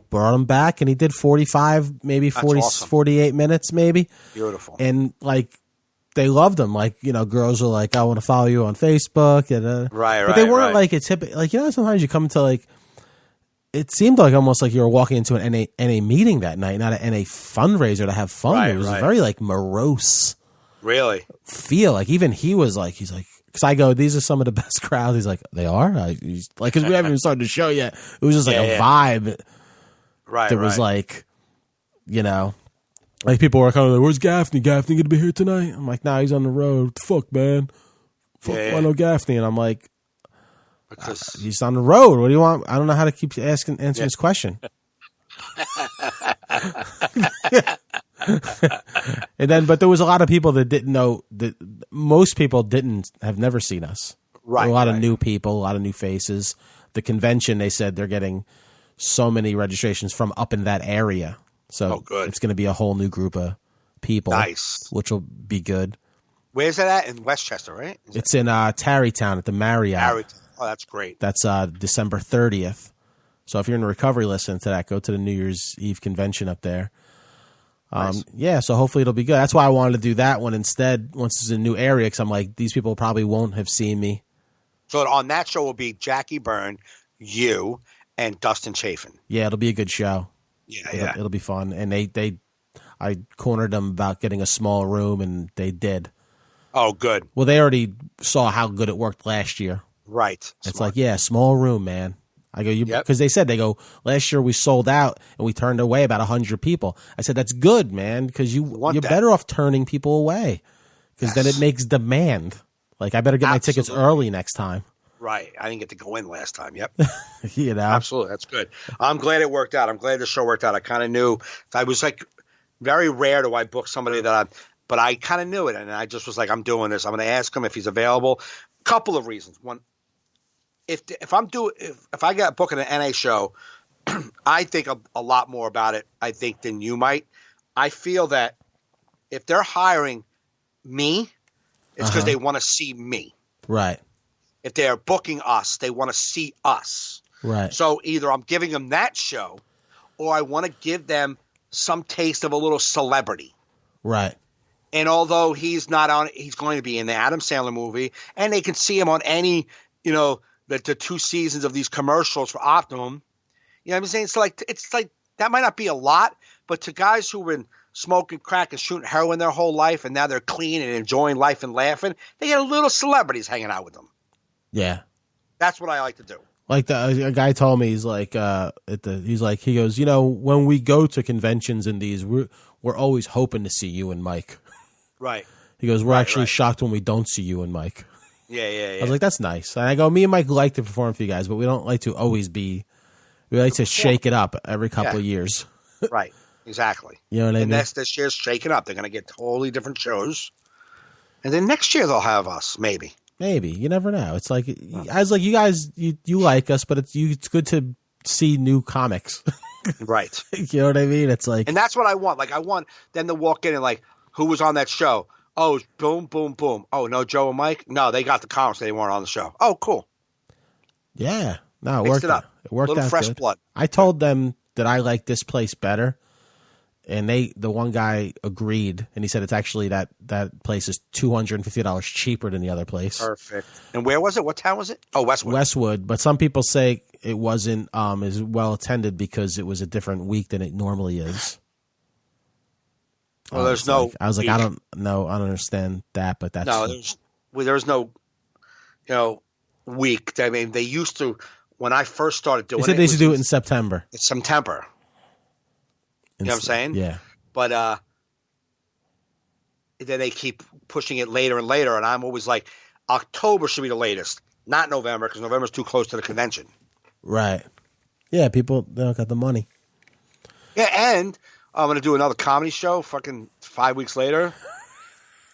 brought him back, and he did 45, maybe 40, awesome. 48 minutes, maybe. Beautiful, and like. They loved him. Like, girls are like, I want to follow you on Facebook. And, but they weren't like, it's hip. Like, sometimes you come to like, it seemed like almost like you were walking into an NA meeting that night, not an NA fundraiser to have fun. It was very like morose. Really? Feel like even he was like, he's like, because I go, these are some of the best crowds. He's like, they are? He's like, because we haven't even started the show yet. It was just like a vibe. Right. There was like, you know, like people were kind of like, where's Gaffney? Gaffney going to be here tonight? I'm like, nah, he's on the road. What the fuck, man? Why no Gaffney? And I'm like, because he's on the road. What do you want? I don't know how to keep answering this question. And then, but there was a lot of people that didn't know that most people have never seen us. Right. A lot of new people, a lot of new faces. The convention, they said they're getting so many registrations from up in that area. So it's going to be a whole new group of people. Nice. Which will be good. Where's that at? In Westchester, right? It's in Tarrytown at the Marriott. Tarrytown. Oh, that's great. That's December 30th. So if you're in recovery listening to that, go to the New Year's Eve convention up there. Nice. Yeah, so hopefully it'll be good. That's why I wanted to do that one instead once it's a new area, because I'm like, these people probably won't have seen me. So on that show will be Jackie Byrne, you, and Dustin Chafin. Yeah, it'll be a good show. Yeah, It'll be fun. And I cornered them about getting a small room, and they did. Oh, good. Well, they already saw how good it worked last year. Right. It's like, yeah, small room, man. I go, because they said, last year we sold out and we turned away about 100 people. I said, that's good, man, because you're better off turning people away, because then it makes demand. Like, I better get my tickets early next time. Right. I didn't get to go in last time. Yep. You know? Absolutely. That's good. I'm glad it worked out. I'm glad the show worked out. I kind of knew. I was like, very rare do I book somebody but I kind of knew it. And I just was like, I'm doing this. I'm going to ask him if he's available. Couple of reasons. One, if I got booking an NA show, I think a lot more about it, I think, than you might. I feel that if they're hiring me, it's because they want to see me. Right. If they're booking us, they want to see us. Right. So either I'm giving them that show, or I want to give them some taste of a little celebrity. Right. And although he's going to be in the Adam Sandler movie, and they can see him on any, the 2 seasons of these commercials for Optimum. You know what I'm saying? It's like that might not be a lot, but to guys who've been smoking crack and shooting heroin their whole life, and now they're clean and enjoying life and laughing, they get little celebrities hanging out with them. Yeah. That's what I like to do. Like a guy told me, he goes, when we go to conventions and these, we're always hoping to see you and Mike. Right. He goes, we're actually shocked when we don't see you and Mike. Yeah. I was like, that's nice. And I go, me and Mike like to perform for you guys, but we don't like to always be. We like to shake it up every couple of years. Right. Exactly. You know what I mean? And this year's shaking up. They're going to get totally different shows. And then next year they'll have us, maybe. Maybe. You never know. It's like, I was like, you guys, you like us, but it's good to see new comics. Right. You know what I mean? It's like. And that's what I want. Like, I want them to walk in and like, who was on that show? Oh, boom, boom, boom. Oh, no, Joe and Mike? No, they got the comics. They weren't on the show. Oh, cool. Yeah. No, it worked out. It worked out fresh good. blood. I told them that I like this place better, and the one guy agreed, and he said it's actually that place is $250 cheaper than the other place. Perfect. And where was it? What town was it? Oh, Westwood. Westwood, but some people say it wasn't as well attended because it was a different week than it normally is. Well, there's no. I was like, I don't know, I don't understand that, but that's there's no, week. I mean, they used to when I first started doing it. They said they used to do it in September. It's September. You know what I'm saying? Yeah. But then they keep pushing it later and later, and I'm always like, October should be the latest, not November, because November's too close to the convention. Right. Yeah, people they don't got the money. Yeah, and I'm going to do another comedy show fucking 5 weeks later.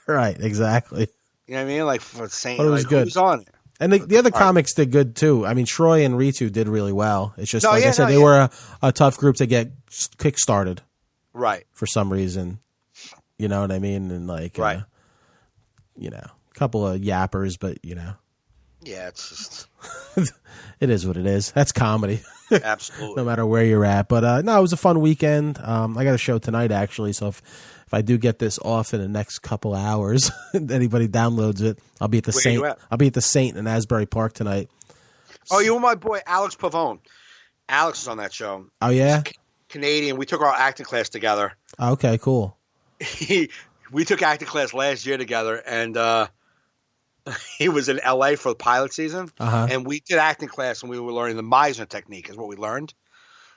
Right, exactly. You know what I mean? Like, for saying, it was good. Who's on it? And the other comics did good, too. I mean, Troy and Ritu did really well. It's just, I said, they were a tough group to get kick-started. Right. For some reason. You know what I mean? And, like, right. A couple of yappers, but, Yeah, it's just. It is what it is. That's comedy. Absolutely. No matter where you're at. But, no, it was a fun weekend. I got a show tonight, actually, so if I do get this off in the next couple hours, anybody downloads it, I'll be at the Saint. I'll be at the Saint in Asbury Park tonight. Oh, you and my boy Alex Pavone. Alex is on that show. Oh yeah, Canadian. We took our acting class together. Oh, okay, cool. We took acting class last year together, and he was in L.A. for the pilot season, and we did acting class, and we were learning the Meisner technique is what we learned.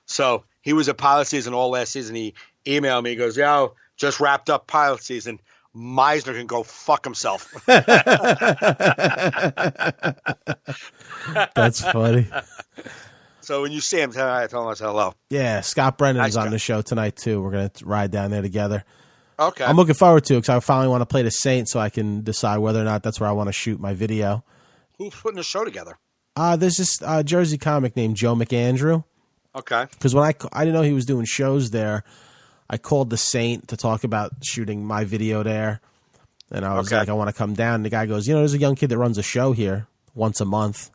So he was at pilot season all last season. He emailed me. He goes, yo, just wrapped up pilot season. Meisner can go fuck himself. That's funny. So when you see him, I tell him I said hello. Yeah, Scott Brennan's on the show tonight, too. We're going to ride down there together. Okay. I'm looking forward to it because I finally want to play the Saint so I can decide whether or not that's where I want to shoot my video. Who's putting the show together? There's this Jersey comic named Joe McAndrew. Okay. Because when I didn't know he was doing shows there, I called the Saint to talk about shooting my video there. And I was like, I want to come down. And the guy goes, there's a young kid that runs a show here once a month.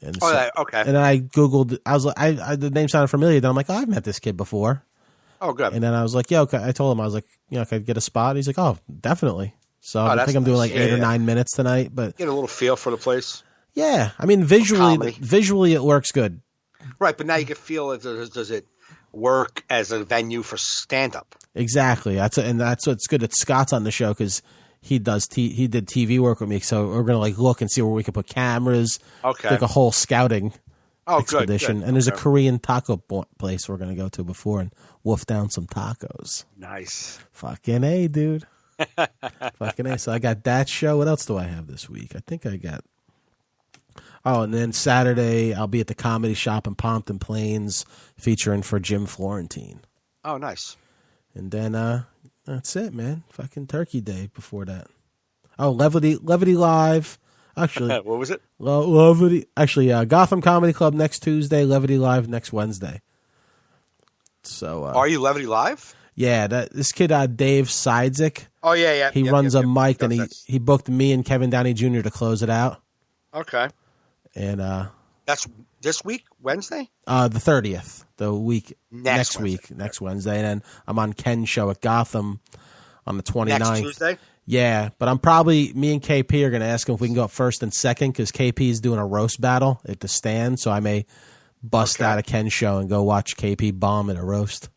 And okay. And then I Googled, I was like, the name sounded familiar. Then I'm like, I've met this kid before. Oh, good. And then I was like, I told him, I was like, could I get a spot? He's like, oh, definitely. So I think I'm doing like 8 or 9 minutes tonight. But get a little feel for the place. Yeah. I mean, visually it works good. Right. But now you can feel it. Does it work as a venue for stand-up? Exactly. That's what's good. Scott's on the show because he did TV work with me. So we're going to look and see where we can put cameras. Okay. Like a whole scouting expedition. Good. And there's a Korean taco place we're going to go to before and wolf down some tacos. Nice. Fucking A, dude. Fucking A. So I got that show. What else do I have this week? I think I got... Oh, and then Saturday I'll be at the Comedy Shop in Pompton Plains featuring for Jim Florentine. Oh, nice. And then that's it, man. Fucking Turkey Day before that. Oh, Levity Live. Actually, what was it? Levity. Actually, Gotham Comedy Club next Tuesday. Levity Live next Wednesday. So, are you Levity Live? Yeah, this kid Dave Sidzik. Oh yeah. He runs a mic, and he booked me and Kevin Downey Jr. to close it out. Okay. And that's this week, Wednesday. The 30th, the week next Wednesday. week, next Wednesday, and then I'm on Ken's show at Gotham on the 29th. Next Tuesday. Yeah, but me and KP are going to ask him if we can go up first and second because KP is doing a roast battle at the stand, so I may bust out of Ken's show and go watch KP bomb at a roast.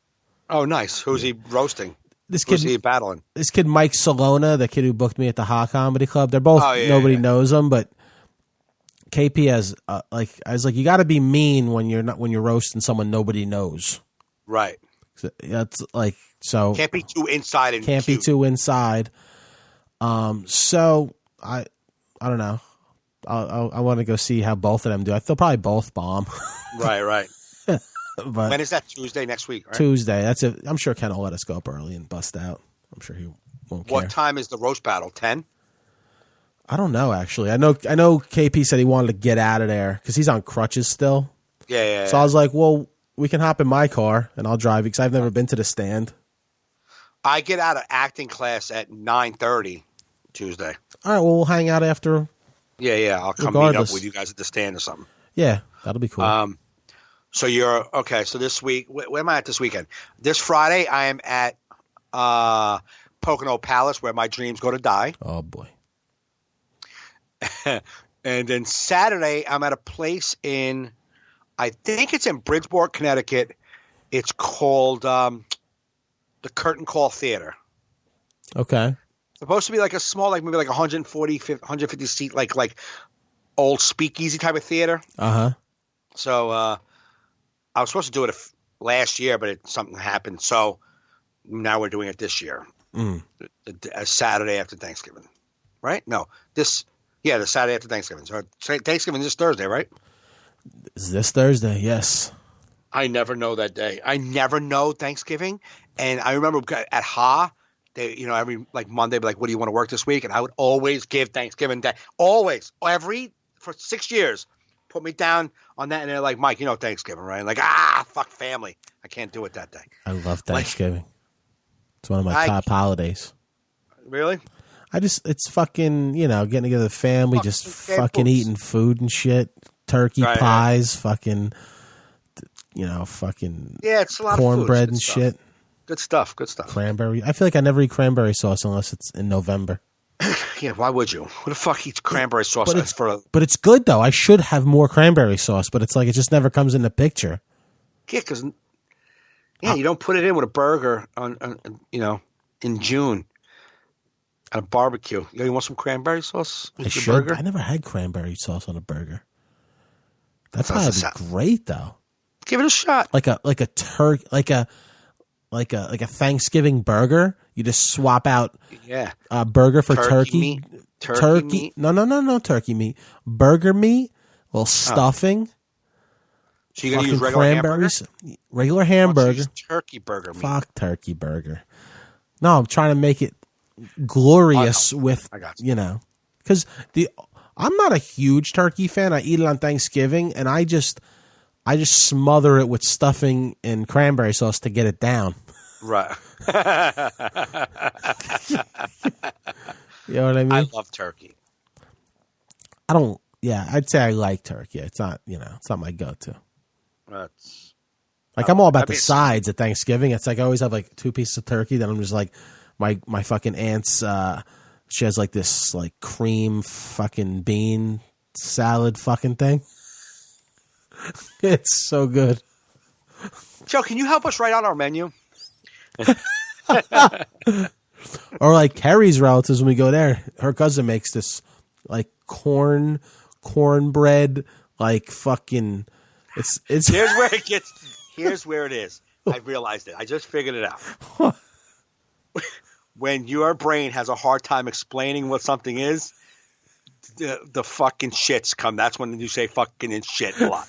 Oh, nice. Who's he roasting? Who's he battling? This kid, Mike Salona, the kid who booked me at the Ha Comedy Club. They're both, nobody knows them, but KP has, I was like, you got to be mean when you're roasting someone nobody knows. Right. That's so. Can't be too inside and can't cute. be too inside. So I don't know. I want to go see how both of them do. They'll probably both bomb. Right. But when is that? Tuesday next week, right? Tuesday. That's it. I'm sure Ken will let us go up early and bust out. I'm sure he won't care. What time is the roast battle? 10? I don't know, actually. I know KP said he wanted to get out of there because he's on crutches still. Yeah. So I was like, well, we can hop in my car and I'll drive because I've never been to the stand. I get out of acting class at 9:30 Tuesday. All right, well, we'll hang out after. Yeah. I'll come meet up with you guys at the stand or something. Yeah, that'll be cool. So you're okay. So this week, where am I at this weekend? This Friday, I am at Pocono Palace, where my dreams go to die. Oh boy. And then Saturday, I'm at a place I think it's in Bridgeport, Connecticut. It's called the Curtain Call Theater. Okay. Supposed to be like a small, maybe 140, 150 seat, like old speakeasy type of theater. Uh-huh. So I was supposed to do it last year, but something happened. So now we're doing it this year. A Saturday after Thanksgiving. Right? No. the Saturday after Thanksgiving. So Thanksgiving is this Thursday, right? Is this Thursday? Yes. I never know that day. I never know Thanksgiving. And I remember at Ha, they, every Monday, be like, what do you want to work this week? And I would always give Thanksgiving Day. Always. For 6 years. Put me down on that. And they're like, Mike, Thanksgiving, right? And fuck family. I can't do it that day. I love Thanksgiving. It's one of my top holidays. Really? It's fucking, getting together with the family, just fucking eating food and shit. Turkey pies, fucking, fucking it's a lot cornbread of and shit. Good stuff. Cranberry. I feel like I never eat cranberry sauce unless it's in November. Yeah, why would you? Who the fuck eats cranberry sauce? But it's good, though. I should have more cranberry sauce, but it's it just never comes in the picture. Yeah, because you don't put it in with a burger in June. And a barbecue. You want some cranberry sauce with your burger? I never had cranberry sauce on a burger. That'd probably be great though. Give it a shot. Like a Thanksgiving burger. You just swap out a burger for turkey meat. Turkey meat. No turkey meat. Burger meat, a little stuffing. So you're gonna use regular cranberries, regular hamburger. Turkey burger meat. Fuck turkey burger. No, I'm trying to make it glorious with because I'm not a huge turkey fan. I eat it on Thanksgiving, and I just smother it with stuffing and cranberry sauce to get it down. Right. You know what I mean? I love turkey. I don't. Yeah, I'd say I like turkey. It's not. It's not my go-to. I'm all about the sides at Thanksgiving. It's like I always have like 2 pieces of turkey. Then I'm just like my fucking aunt's. She has like this like cream fucking bean salad fucking thing. It's so good. Joe, can you help us write out our menu? Or like Carrie's relatives when we go there, her cousin makes this like cornbread, like fucking. It's. Here's where it is. I realized it. I just figured it out. When your brain has a hard time explaining what something is, the fucking shits come. That's when you say fucking and shit a lot.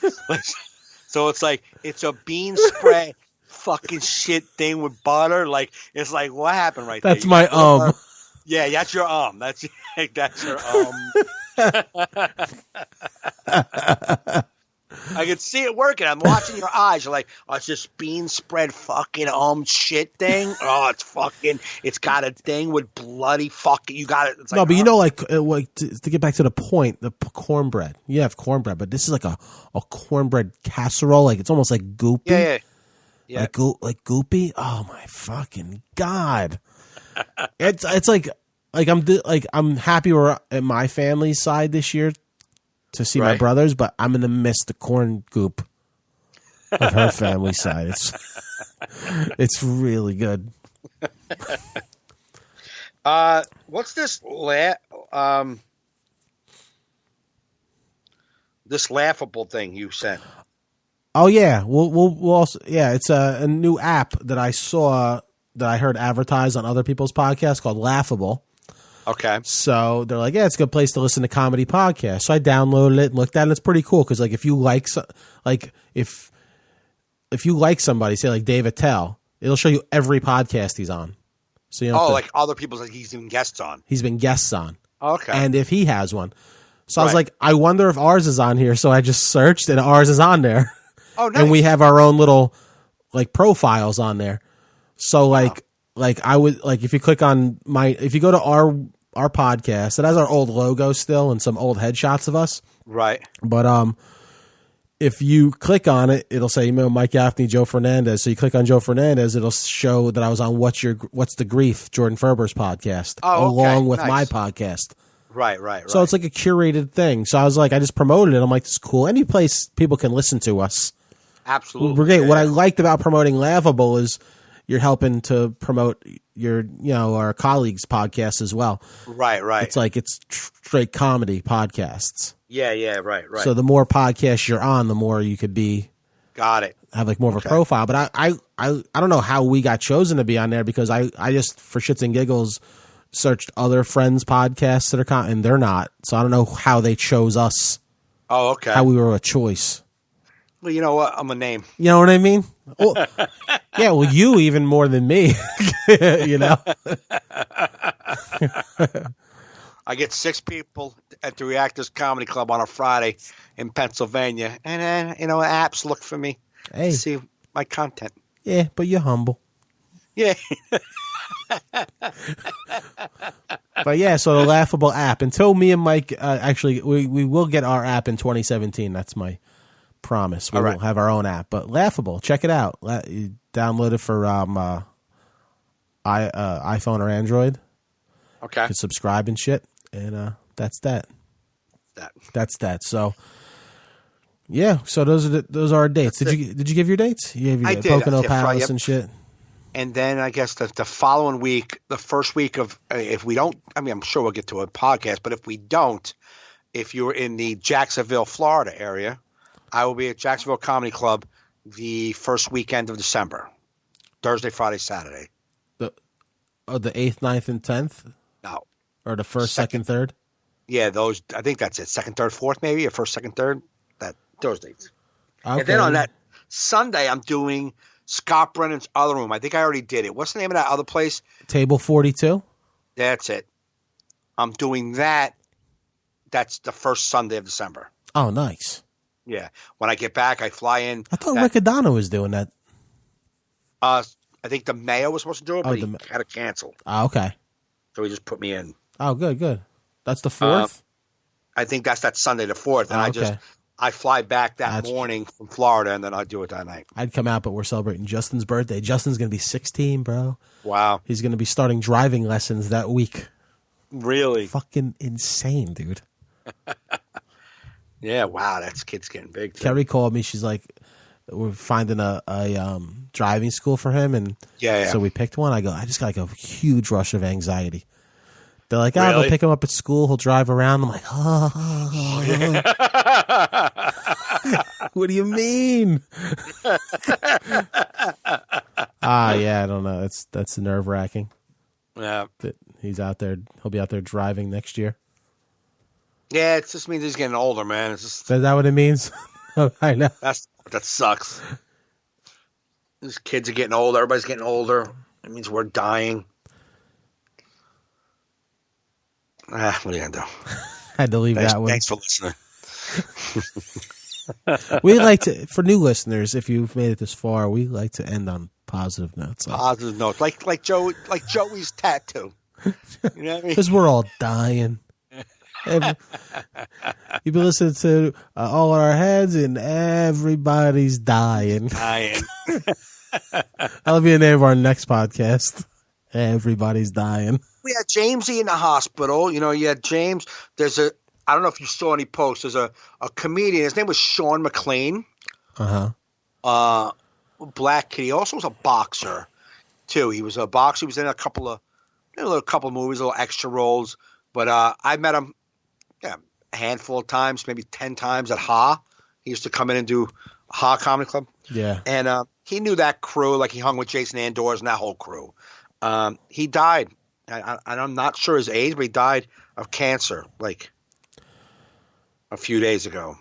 So it's like it's a bean spread fucking shit thing with butter. Like it's like what happened right that's there? That's my Yeah, that's your That's your I can see it working. I'm watching your eyes. You're like, oh, it's this bean spread fucking shit thing. Oh, it's got a thing with bloody fucking. You got it. It's no, like, but to get back to the point, the cornbread. You have cornbread, but this is like a cornbread casserole. Like it's almost like goopy. Yeah. Like goopy. Oh my fucking god! It's like I'm happy we're at my family's side this year to see my brothers, but I'm gonna miss the corn goop of her family side. It's really good. What's this this laughable thing you sent? Oh yeah, we'll also it's a new app that I saw that I heard advertised on other people's podcasts called Laughable. Okay. So they're like, yeah, it's a good place to listen to comedy podcasts. So I downloaded it and looked at it. It's pretty cool because like if you like if you like somebody, say like Dave Attell, it'll show you every podcast he's on. So you know, like other people's like he's been guests on. He's been guests on. Okay. And if he has one, so I was like, I wonder if ours is on here. So I just searched and ours is on there. Oh, nice. And we have our own little like profiles on there. So like I would like if you click on if you go to our podcast, it has our old logo still and some old headshots of us. Right. But if you click on it, it'll say Mike Gaffney, Joe Fernandez. So you click on Joe Fernandez, it'll show that I was on What's the Grief, Jordan Ferber's podcast, along with my podcast. Right. So it's like a curated thing. So I was like, I just promoted it. I'm like, this is cool. Any place people can listen to us. Absolutely. We're great. Yeah. What I liked about promoting Laughable is you're helping to promote your, our colleagues' podcasts as well. Right. It's like it's straight comedy podcasts. Yeah, right. So the more podcasts you're on, the more you could be. Got it. Have like more of a profile. But I don't know how we got chosen to be on there because I just for shits and giggles searched other friends' podcasts that are and they're not. So I don't know how they chose us. Oh, okay. How we were a choice. Well, you know what? I'm a name. You know what I mean? Well, yeah, well, you even more than me, I get 6 people at the Reactors Comedy Club on a Friday in Pennsylvania, and then, apps look for me to see my content. Yeah, but you're humble. Yeah. But yeah, so the Laughable app. Until me and Mike, actually, we will get our app in 2017. That's my promise. We will have our own app, but Laughable, check it out. You download it for iPhone or Android. Okay. You can subscribe and shit, and that's that. That's that. So yeah, so those are our dates. Did you give your dates? You gave your I did. Pocono Palace and shit. And then I guess the following week, the first week of, if we don't, I mean, I'm sure we'll get to a podcast, but if we don't, if you're in the Jacksonville, Florida area, I will be at Jacksonville Comedy Club the first weekend of December, Thursday, Friday, Saturday. The 8th, 9th, and 10th? No. Or the first, second, third? Yeah, those, I think that's it. Second, third, fourth, maybe, or first, second, third, those dates. Okay. And then on that Sunday, I'm doing Scott Brennan's other room. I think I already did it. What's the name of that other place? Table 42? That's it. I'm doing that. That's the first Sunday of December. Oh, nice. Yeah. When I get back, I fly in. I thought Rick Adano was doing that. I think the mayor was supposed to do it, but he had to cancel. Oh, okay. So he just put me in. Oh, good. That's the 4th? I think that's that Sunday the 4th. And I fly back that morning from Florida, and then I do it that night. I'd come out, but we're celebrating Justin's birthday. Justin's going to be 16, bro. Wow. He's going to be starting driving lessons that week. Really? Fucking insane, dude. Yeah, wow, that kid's getting big. Too. Kerry called me. She's like, we're finding a driving school for him, and so we picked one. I go, I just got like a huge rush of anxiety. They're like, I'll go pick him up at school. He'll drive around. I'm like, what do you mean? Yeah, I don't know. That's nerve wracking. Yeah, that he's out there. He'll be out there driving next year. Yeah, it just means he's getting older, man. It's just, is that what it means? I know. That sucks. These kids are getting older. Everybody's getting older. It means we're dying. What are you going to do? Had to leave that one. Thanks for listening. We like to, for new listeners, if you've made it this far, we like to end on positive notes. Positive notes. Like Joey's tattoo. You know what I mean? Because we're all dying. You've been listening to All in Our Heads, and everybody's dying. That'll be the name of our next podcast. Everybody's dying. We had Jamesy in the hospital. You know, you had James. I don't know if you saw any posts. There's a comedian. His name was Sean McLean. Black kid. He also was a boxer, too. He was a boxer. He was in a couple of movies, little extra roles. But I met him a handful of times, maybe 10 times at Ha. He used to come in and do Ha Comedy Club. Yeah. And he knew that crew. Like, he hung with Jason Andors and that whole crew. He died. I'm not sure his age, but he died of cancer, like, a few days ago.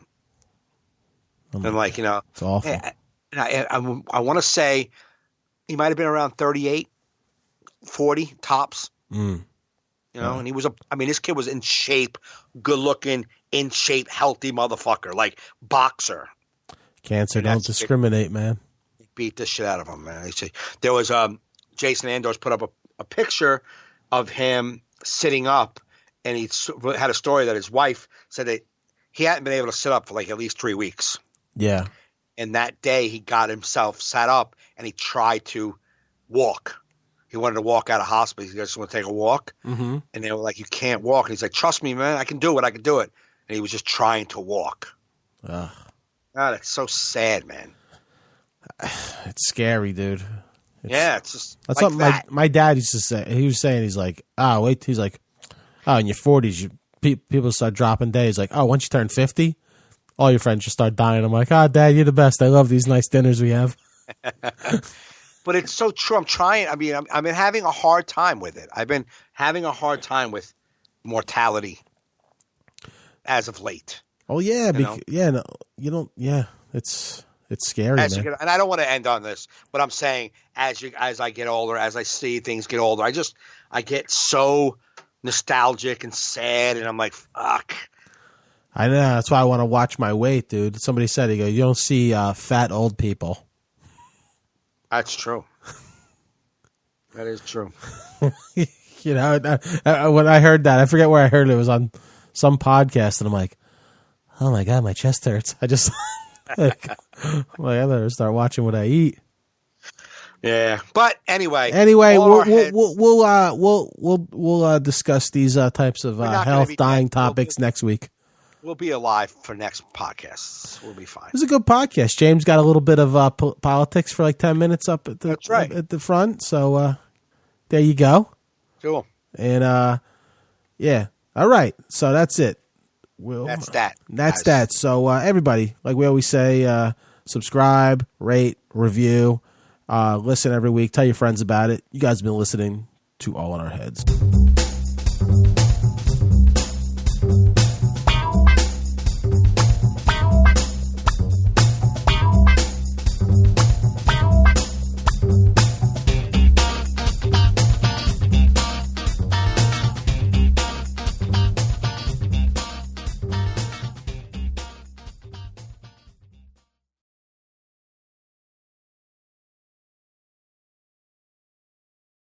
And, like, you know. It's awful. And I want to say he might have been around 38, 40 tops. You know, and he was this kid was in shape, good looking, in shape, healthy motherfucker, like boxer. Cancer don't discriminate, man. He beat the shit out of him, man. There was Jason Andors put up a picture of him sitting up, and he had a story that his wife said that he hadn't been able to sit up for like at least 3 weeks. Yeah. And that day he got himself sat up and he tried to walk. He wanted to walk out of hospital. He just want to take a walk. Mm-hmm. And they were like, you can't walk. And he's like, trust me, man. I can do it. I can do it. And he was just trying to walk. Ugh. God, it's so sad, man. It's scary, dude. It's just that's like something that. my dad used to say. He was saying, he's like, in your 40s, people start dropping dead. He's like, once you turn 50, all your friends just start dying. I'm like, Dad, you're the best. I love these nice dinners we have. But it's so true. I'm trying. I mean, I've been having a hard time with it. I've been having a hard time with mortality as of late. Oh yeah, it's scary, man. And I don't want to end on this, but I'm saying as I get older, as I see things get older, I get so nostalgic and sad, and I'm like, fuck. I know. That's why I want to watch my weight, dude. Somebody said, you don't see fat old people. That's true. That is true. You know, when I heard that, I forget where I heard it. It was on some podcast, and I'm like, oh my God, my chest hurts. I just I better start watching what I eat. Yeah, but anyway, we'll discuss these types of health dying topics next week. We'll be alive for next podcasts. We'll be fine. It was a good podcast. James got a little bit of politics for like 10 minutes up at the at the front. So there you go. Cool. And yeah. All right. So that's it. That's that. That's that. So everybody, like we always say, subscribe, rate, review, listen every week. Tell your friends about it. You guys have been listening to All in Our Heads.